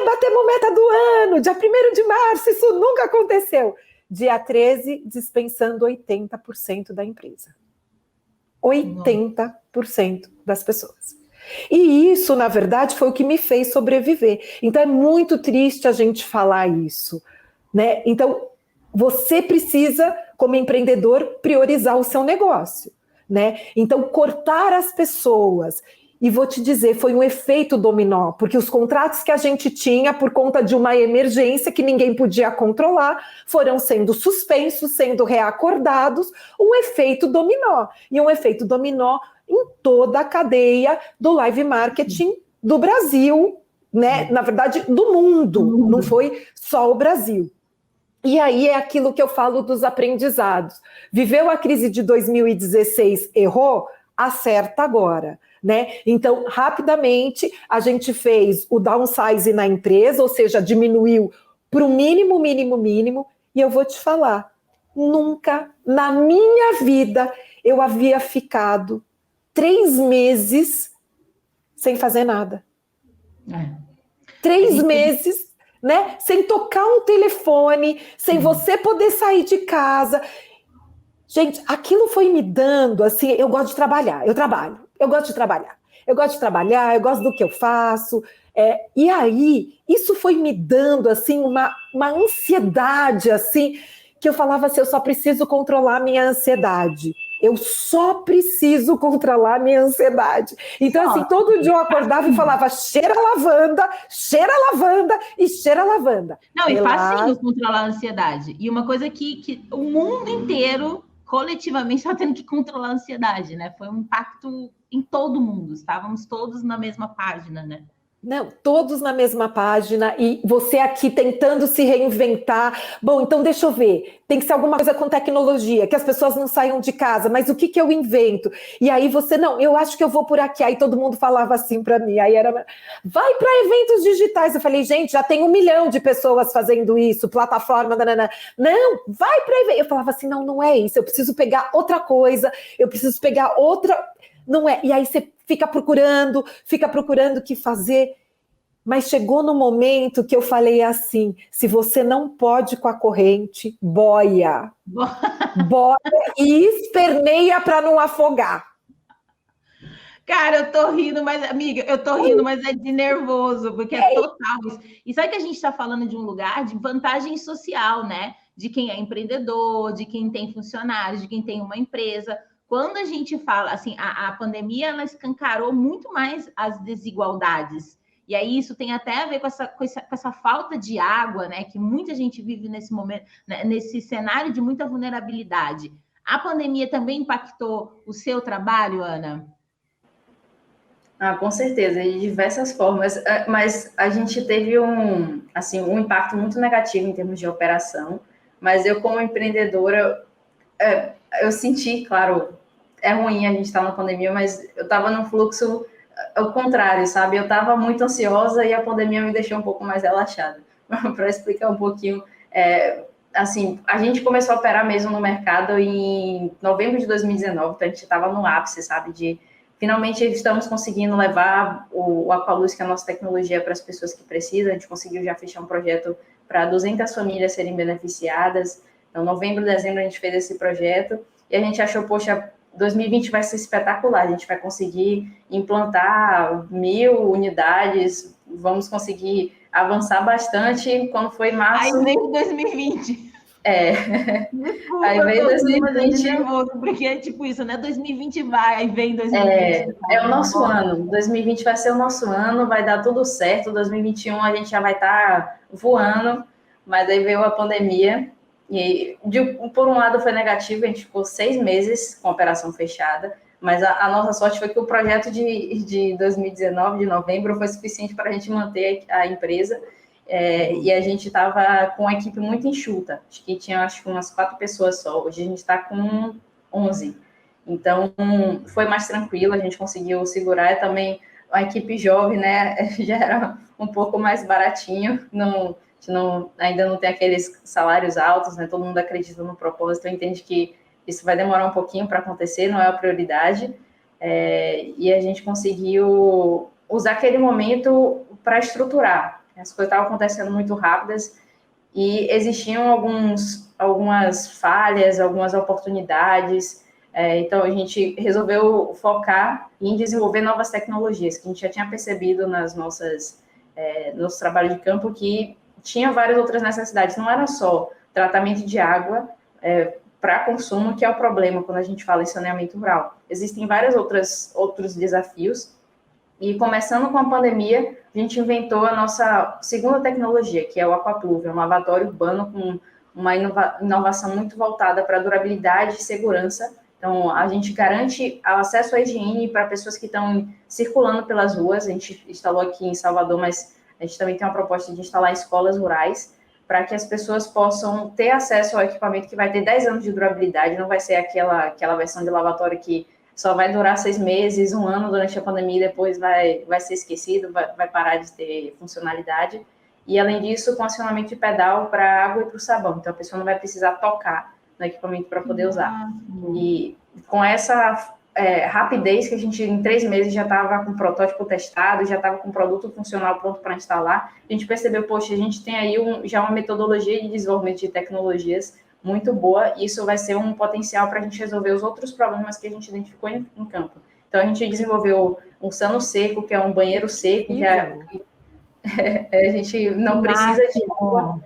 batemos meta do ano, dia 1º de março, isso nunca aconteceu. Dia 13, dispensando 80% da empresa. 80% das pessoas. E isso, na verdade, foi o que me fez sobreviver. Então, é muito triste a gente falar isso, né? Então, você precisa, como empreendedor, priorizar o seu negócio, né? Então, cortar as pessoas. E vou te dizer, foi um efeito dominó, porque os contratos que a gente tinha, por conta de uma emergência que ninguém podia controlar, foram sendo suspensos, sendo reacordados, um efeito dominó. E um efeito dominó em toda a cadeia do live marketing do Brasil, né? Na verdade, do mundo, não foi só o Brasil. E aí é aquilo que eu falo dos aprendizados. Viveu a crise de 2016, errou? Acerta agora, né? Então, rapidamente, a gente fez o downsize na empresa, ou seja, diminuiu para o mínimo, mínimo, mínimo. E eu vou te falar, nunca na minha vida eu havia ficado 3 meses sem fazer nada. 3 meses, né? Sem tocar um telefone, sem você poder sair de casa. Gente, aquilo foi me dando, assim, eu gosto de trabalhar, eu gosto de trabalhar, eu gosto do que eu faço. E aí, isso foi me dando, assim, uma ansiedade, assim, que eu falava assim, eu só preciso controlar a minha ansiedade. Eu só preciso controlar a minha ansiedade. Então, assim, todo dia eu acordava e falava, cheira lavanda e cheira lavanda. Não, e facinho controlar a ansiedade. E uma coisa que o mundo inteiro, coletivamente, está tendo que controlar a ansiedade, né? Foi um impacto em todo mundo. Estávamos todos na mesma página, né? Não, todos na mesma página e você aqui tentando se reinventar. Bom, então deixa eu ver. Tem que ser alguma coisa com tecnologia, que as pessoas não saiam de casa, mas o que eu invento? E aí você, não, eu acho que eu vou por aqui. Aí todo mundo falava assim para mim. Aí era, vai para eventos digitais. Eu falei, gente, já tem 1 milhão de pessoas fazendo isso, plataforma, nanana. Não, vai para eventos. Eu falava assim, não é isso. Eu preciso pegar outra coisa, eu preciso pegar outra... Não é. E aí você fica procurando o que fazer. Mas chegou no momento que eu falei assim, se você não pode com a corrente, boia e esperneia para não afogar. Cara, eu tô rindo, mas, amiga, mas é de nervoso, porque é total isso. E sabe que a gente está falando de um lugar de vantagem social, né? De quem é empreendedor, de quem tem funcionários, de quem tem uma empresa. Quando a gente fala, assim, a pandemia, ela escancarou muito mais as desigualdades. E aí isso tem até a ver com essa falta de água, né? Que muita gente vive nesse momento, né, nesse cenário de muita vulnerabilidade. A pandemia também impactou o seu trabalho, Ana? Com certeza, de diversas formas, mas a gente teve um impacto muito negativo em termos de operação, mas eu, como empreendedora, eu senti, claro, é ruim a gente estar na pandemia, mas eu estava num fluxo ao contrário, sabe? Eu estava muito ansiosa e a pandemia me deixou um pouco mais relaxada. Para explicar um pouquinho, assim, a gente começou a operar mesmo no mercado em novembro de 2019, então a gente estava no ápice, sabe, finalmente estamos conseguindo levar o Aqualuz, que é a nossa tecnologia, para as pessoas que precisam. A gente conseguiu já fechar um projeto para 200 famílias serem beneficiadas. Então, novembro, dezembro, a gente fez esse projeto e a gente achou, poxa, 2020 vai ser espetacular, a gente vai conseguir implantar 1.000 unidades, vamos conseguir avançar bastante. Quando foi março... Aí veio 2020. Desculpa, aí veio 2020. Nervoso, porque é tipo isso, né? 2020 vai, aí vem 2020. É o nosso ano. 2020 vai ser o nosso ano, vai dar tudo certo. 2021 a gente já vai estar voando, mas aí veio a pandemia. E por um lado foi negativo, a gente ficou 6 meses com a operação fechada, mas a nossa sorte foi que o projeto de 2019, de novembro, foi suficiente para a gente manter a empresa. E a gente estava com uma equipe muito enxuta, acho que tinha umas 4 pessoas só, hoje a gente está com 11, então foi mais tranquilo, a gente conseguiu segurar. Também a equipe jovem, né, já era um pouco mais baratinho, ainda não tem aqueles salários altos, né, todo mundo acredita no propósito, entende que isso vai demorar um pouquinho para acontecer, não é a prioridade, e a gente conseguiu usar aquele momento para estruturar. As coisas estavam acontecendo muito rápidas e existiam algumas falhas, algumas oportunidades. Então, a gente resolveu focar em desenvolver novas tecnologias, que a gente já tinha percebido nos trabalhos de campo, que tinha várias outras necessidades. Não era só tratamento de água para consumo, que é o problema quando a gente fala em saneamento rural. Existem vários outros desafios. E começando com a pandemia, a gente inventou a nossa segunda tecnologia, que é o Aquapluve, um lavatório urbano com uma inovação muito voltada para durabilidade e segurança. Então, a gente garante acesso à higiene para pessoas que estão circulando pelas ruas. A gente instalou aqui em Salvador, mas a gente também tem uma proposta de instalar em escolas rurais, para que as pessoas possam ter acesso ao equipamento que vai ter 10 anos de durabilidade, não vai ser aquela versão de lavatório que só vai durar 6 meses, 1 ano durante a pandemia e depois vai ser esquecido, vai parar de ter funcionalidade. E, além disso, com acionamento de pedal para a água e para o sabão. Então, a pessoa não vai precisar tocar no equipamento para poder usar. E com essa rapidez que a gente, em 3 meses, já estava com o protótipo testado, já estava com o produto funcional pronto para instalar, a gente percebeu, poxa, a gente tem aí já uma metodologia de desenvolvimento de tecnologias muito boa, e isso vai ser um potencial para a gente resolver os outros problemas que a gente identificou em campo. Então, a gente desenvolveu um sano seco, que é um banheiro seco, que a gente não precisa de água,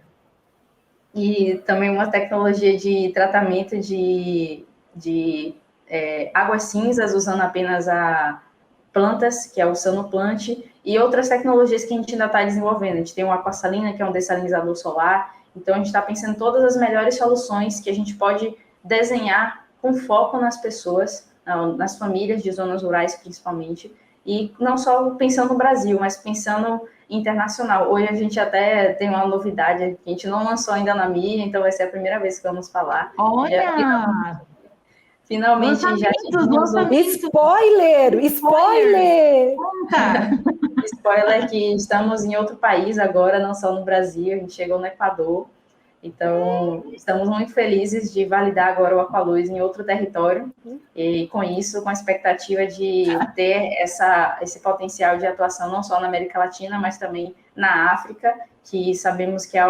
e também uma tecnologia de tratamento de águas cinzas, usando apenas a plantas, que é o Sanoplant, e outras tecnologias que a gente ainda está desenvolvendo. A gente tem o Aquasalina, que é um dessalinizador solar. Então, a gente está pensando em todas as melhores soluções que a gente pode desenhar com foco nas pessoas, nas famílias de zonas rurais, principalmente, e não só pensando no Brasil, mas pensando internacional. Hoje a gente até tem uma novidade que a gente não lançou ainda na mídia, então vai ser a primeira vez que vamos falar. Olha! Finalmente já tivemos Spoiler! Spoiler que estamos em outro país agora, não só no Brasil, a gente chegou no Equador. Então, estamos muito felizes de validar agora o Aqualuz em outro território, e com isso, com a expectativa de ter esse potencial de atuação não só na América Latina, mas também na África, que sabemos que é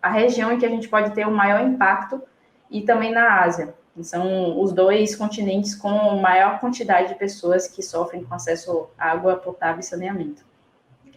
a região em que a gente pode ter o maior impacto, e também na Ásia. São os 2 continentes com maior quantidade de pessoas que sofrem com acesso à água potável e saneamento.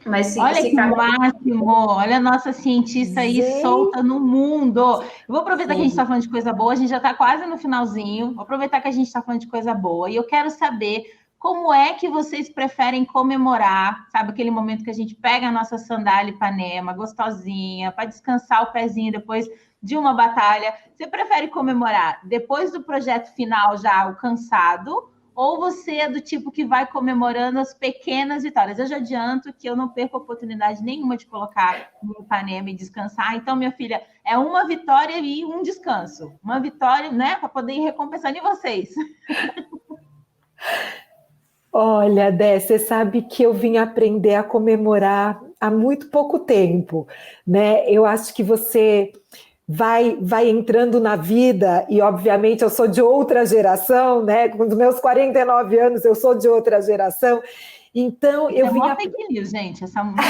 Mas olha que máximo! Olha a nossa cientista aí solta no mundo. Eu vou aproveitar que a gente está falando de coisa boa, a gente já está quase no finalzinho. Vou aproveitar que a gente está falando de coisa boa. E eu quero saber como é que vocês preferem comemorar, sabe, aquele momento que a gente pega a nossa sandália Ipanema, gostosinha, para descansar o pezinho depois de uma batalha. Você prefere comemorar depois do projeto final já o cansado, ou você é do tipo que vai comemorando as pequenas vitórias? Eu já adianto que eu não perco oportunidade nenhuma de colocar no Ipanema e descansar. Então, minha filha, é uma vitória e um descanso. Uma vitória, né, para poder ir recompensando. E vocês? Olha, Dé, você sabe que eu vim aprender a comemorar há muito pouco tempo, né? Eu acho que você vai entrando na vida, e obviamente eu sou de outra geração, né? Com os meus 49 anos eu sou de outra geração, então eu vim... É fake news, gente, essa mulher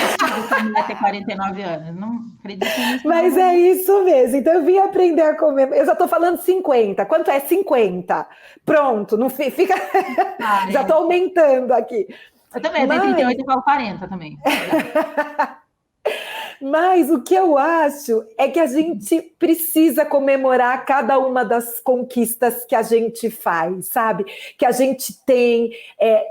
ter 49 anos, não acredito nisso. Mas é isso mesmo, então eu vim aprender a comemorar, eu já estou falando 50, quanto é 50? Pronto, não fica... Já estou aumentando aqui. Eu também, eu tenho 38 e falo 40 também. Mas o que eu acho é que a gente precisa comemorar cada uma das conquistas que a gente faz, sabe? Que a gente tem,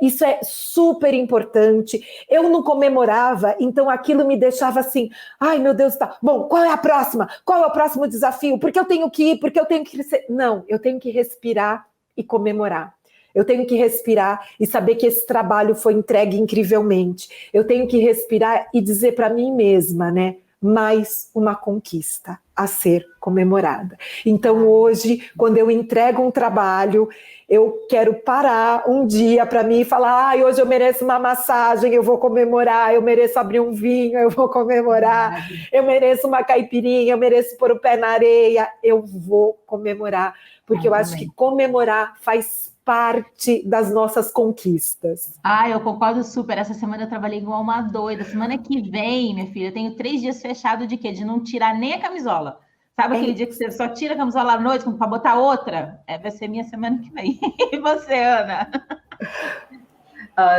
isso é super importante. Eu não comemorava, então aquilo me deixava assim, ai meu Deus, tá bom, qual é a próxima? Qual é o próximo desafio? Porque eu tenho que ir, porque eu tenho que... Não, eu tenho que respirar e comemorar. Eu tenho que respirar e saber que esse trabalho foi entregue incrivelmente. Eu tenho que respirar e dizer para mim mesma, né? Mais uma conquista a ser comemorada. Então hoje, quando eu entrego um trabalho, eu quero parar um dia para mim e falar, hoje eu mereço uma massagem, eu vou comemorar, eu mereço abrir um vinho, eu vou comemorar, eu mereço uma caipirinha, eu mereço pôr o pé na areia, eu vou comemorar, porque eu acho que comemorar faz parte das nossas conquistas. Eu concordo super. Essa semana eu trabalhei igual uma doida. Semana que vem, minha filha, eu tenho 3 dias fechado de quê? De não tirar nem a camisola. Sabe aquele dia que você só tira a camisola à noite para botar outra? Vai ser minha semana que vem. E você, Ana?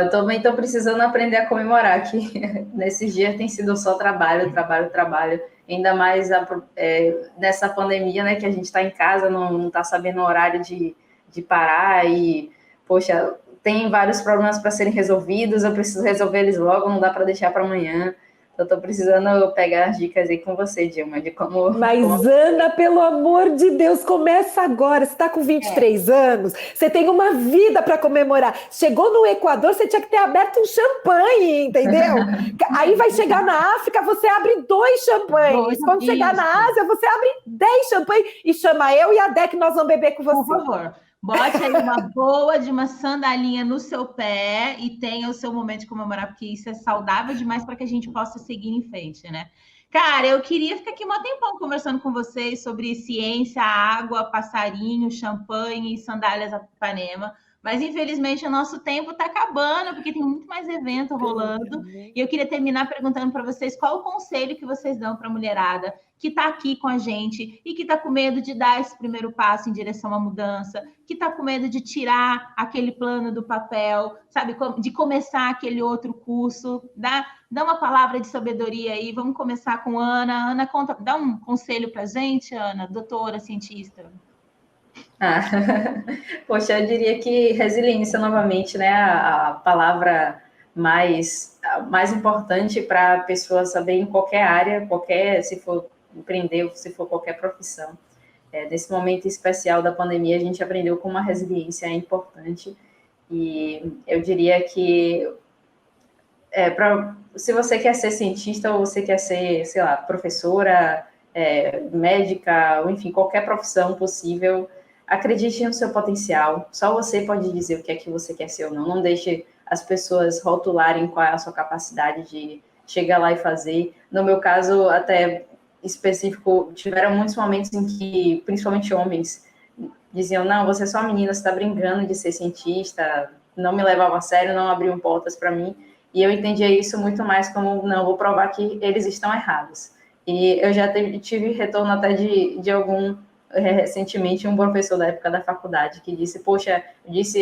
Eu também estou precisando aprender a comemorar, que nesses dias tem sido só trabalho. Ainda mais nessa pandemia, né, que a gente está em casa, não está sabendo o horário de parar e, poxa, tem vários problemas para serem resolvidos, eu preciso resolver eles logo, não dá para deixar para amanhã. Eu tô precisando pegar as dicas aí com você, Dilma, de como... Mas, Ana, pelo amor de Deus, começa agora. Você está com 23 anos, você tem uma vida para comemorar. Chegou no Equador, você tinha que ter aberto um champanhe, entendeu? Aí vai chegar na África, você abre 2 champanhes. Quando chegar na Ásia, você abre 10 champanhes e chama eu e a Dé que nós vamos beber com você. Por favor. Bote aí uma boa de uma sandalinha no seu pé e tenha o seu momento de comemorar, porque isso é saudável demais para que a gente possa seguir em frente, né? Cara, eu queria ficar aqui um tempão conversando com vocês sobre ciência, água, passarinho, champanhe e sandálias Ipanema, mas infelizmente o nosso tempo está acabando, porque tem muito mais evento rolando. E eu queria terminar perguntando para vocês qual o conselho que vocês dão para a mulherada que está aqui com a gente e que está com medo de dar esse primeiro passo em direção à mudança, que está com medo de tirar aquele plano do papel, sabe, de começar aquele outro curso. Dá uma palavra de sabedoria aí. Vamos começar com Ana. Ana, dá um conselho para a gente, Ana, doutora, cientista. Poxa, eu diria que resiliência novamente, né? A palavra mais importante para a pessoa saber em qualquer área, se for empreender, se for qualquer profissão. Nesse momento especial da pandemia, a gente aprendeu como a resiliência é importante. E eu diria que se você quer ser cientista ou você quer ser, sei lá, professora, médica, ou enfim, qualquer profissão possível, acredite no seu potencial. Só você pode dizer o que é que você quer ser ou não. Não deixe as pessoas rotularem qual é a sua capacidade de chegar lá e fazer. No meu caso, até específico, tiveram muitos momentos em que, principalmente homens, diziam, não, você é só menina, você está brincando de ser cientista, não me levavam a sério, não abriam portas para mim. E eu entendia isso muito mais como, não, vou provar que eles estão errados. E eu já tive retorno até de algum... recentemente, um professor da época da faculdade que disse, poxa,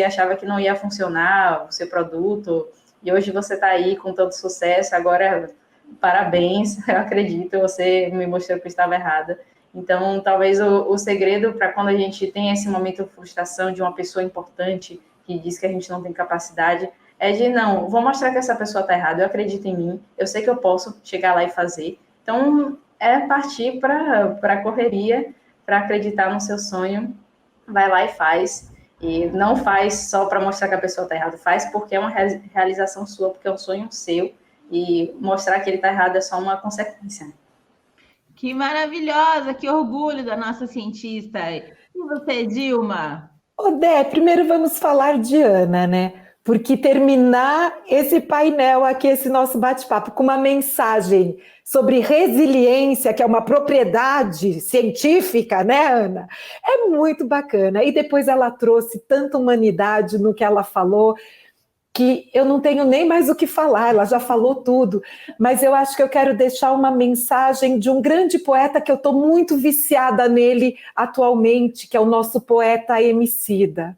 achava que não ia funcionar o seu produto, e hoje você está aí com tanto sucesso, agora, parabéns, eu acredito, você me mostrou que eu estava errada. Então, talvez o segredo para quando a gente tem esse momento de frustração de uma pessoa importante que diz que a gente não tem capacidade, é de, não, vou mostrar que essa pessoa está errada, eu acredito em mim, eu sei que eu posso chegar lá e fazer. Então, partir para a correria, para acreditar no seu sonho, vai lá e faz. E não faz só para mostrar que a pessoa está errada, faz porque é uma realização sua, porque é um sonho seu, e mostrar que ele está errado é só uma consequência. Que maravilhosa, que orgulho da nossa cientista. E você, Dilma? Dé, primeiro vamos falar de Ana, né? Porque terminar esse painel aqui, esse nosso bate-papo, com uma mensagem sobre resiliência, que é uma propriedade científica, né, Ana? É muito bacana. E depois ela trouxe tanta humanidade no que ela falou, que eu não tenho nem mais o que falar, ela já falou tudo. Mas eu acho que eu quero deixar uma mensagem de um grande poeta que eu estou muito viciada nele atualmente, que é o nosso poeta Emicida.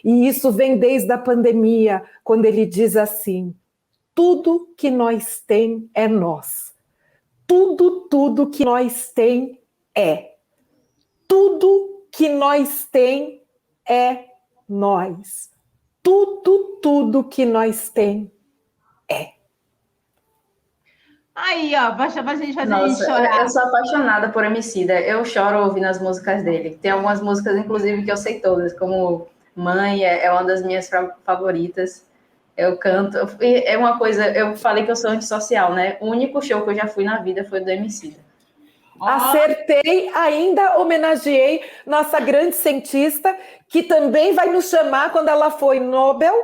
E isso vem desde a pandemia, quando ele diz assim, tudo que nós tem é nós. Tudo que nós tem é. Tudo que nós tem é nós. Tudo que nós tem é. Aí, ó, vai a gente fazer a gente chorar. Eu sou apaixonada por Emicida. Eu choro ouvindo as músicas dele. Tem algumas músicas, inclusive, que eu sei todas, como Mãe, é uma das minhas favoritas. Eu canto. E é uma coisa, eu falei que eu sou antissocial, né? O único show que eu já fui na vida foi do Emicida. Acertei, ainda homenageei nossa grande cientista, que também vai nos chamar quando ela foi Nobel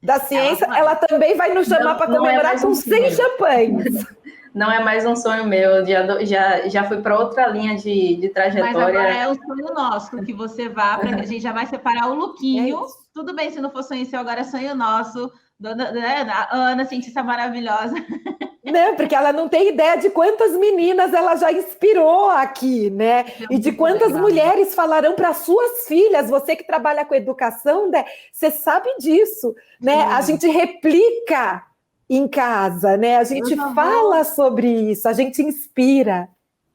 da Ciência, ela também vai nos chamar para comemorar com 100 champanhes. Não é mais um sonho meu, já fui para outra linha de trajetória. Mas agora é o sonho nosso, que você vá, a gente já vai separar o Luquinho. Tudo bem se não for sonho seu, agora é sonho nosso. A Ana, cientista maravilhosa. Não, porque ela não tem ideia de quantas meninas ela já inspirou aqui, né? E de quantas mulheres falarão para suas filhas, você que trabalha com educação, né? Você sabe disso, né? A gente replica em casa, né? A gente fala sobre isso, a gente inspira.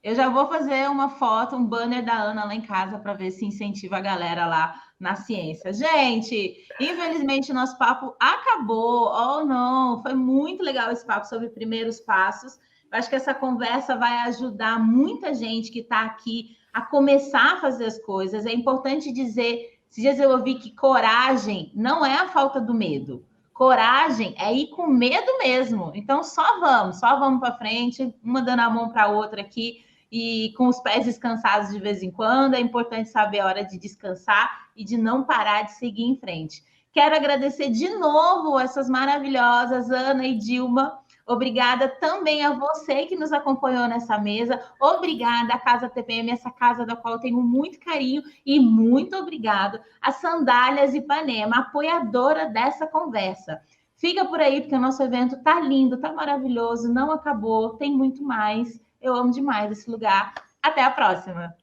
Eu já vou fazer uma foto, um banner da Ana lá em casa para ver se incentiva a galera lá na ciência. Gente, infelizmente nosso papo acabou. Oh, não, foi muito legal esse papo sobre primeiros passos. Eu acho que essa conversa vai ajudar muita gente que está aqui a começar a fazer as coisas. É importante dizer, esses dias eu ouvi que coragem não é a falta do medo. Coragem é ir com medo mesmo. Então, só vamos para frente, uma dando a mão para a outra aqui e com os pés descansados de vez em quando. É importante saber a hora de descansar e de não parar de seguir em frente. Quero agradecer de novo essas maravilhosas Ana e Dilma. Obrigada também a você que nos acompanhou nessa mesa. Obrigada à Casa TPM, essa casa da qual eu tenho muito carinho. E muito obrigado a Sandálias Ipanema, apoiadora dessa conversa. Fica por aí, porque o nosso evento tá lindo, tá maravilhoso, não acabou, tem muito mais. Eu amo demais esse lugar. Até a próxima!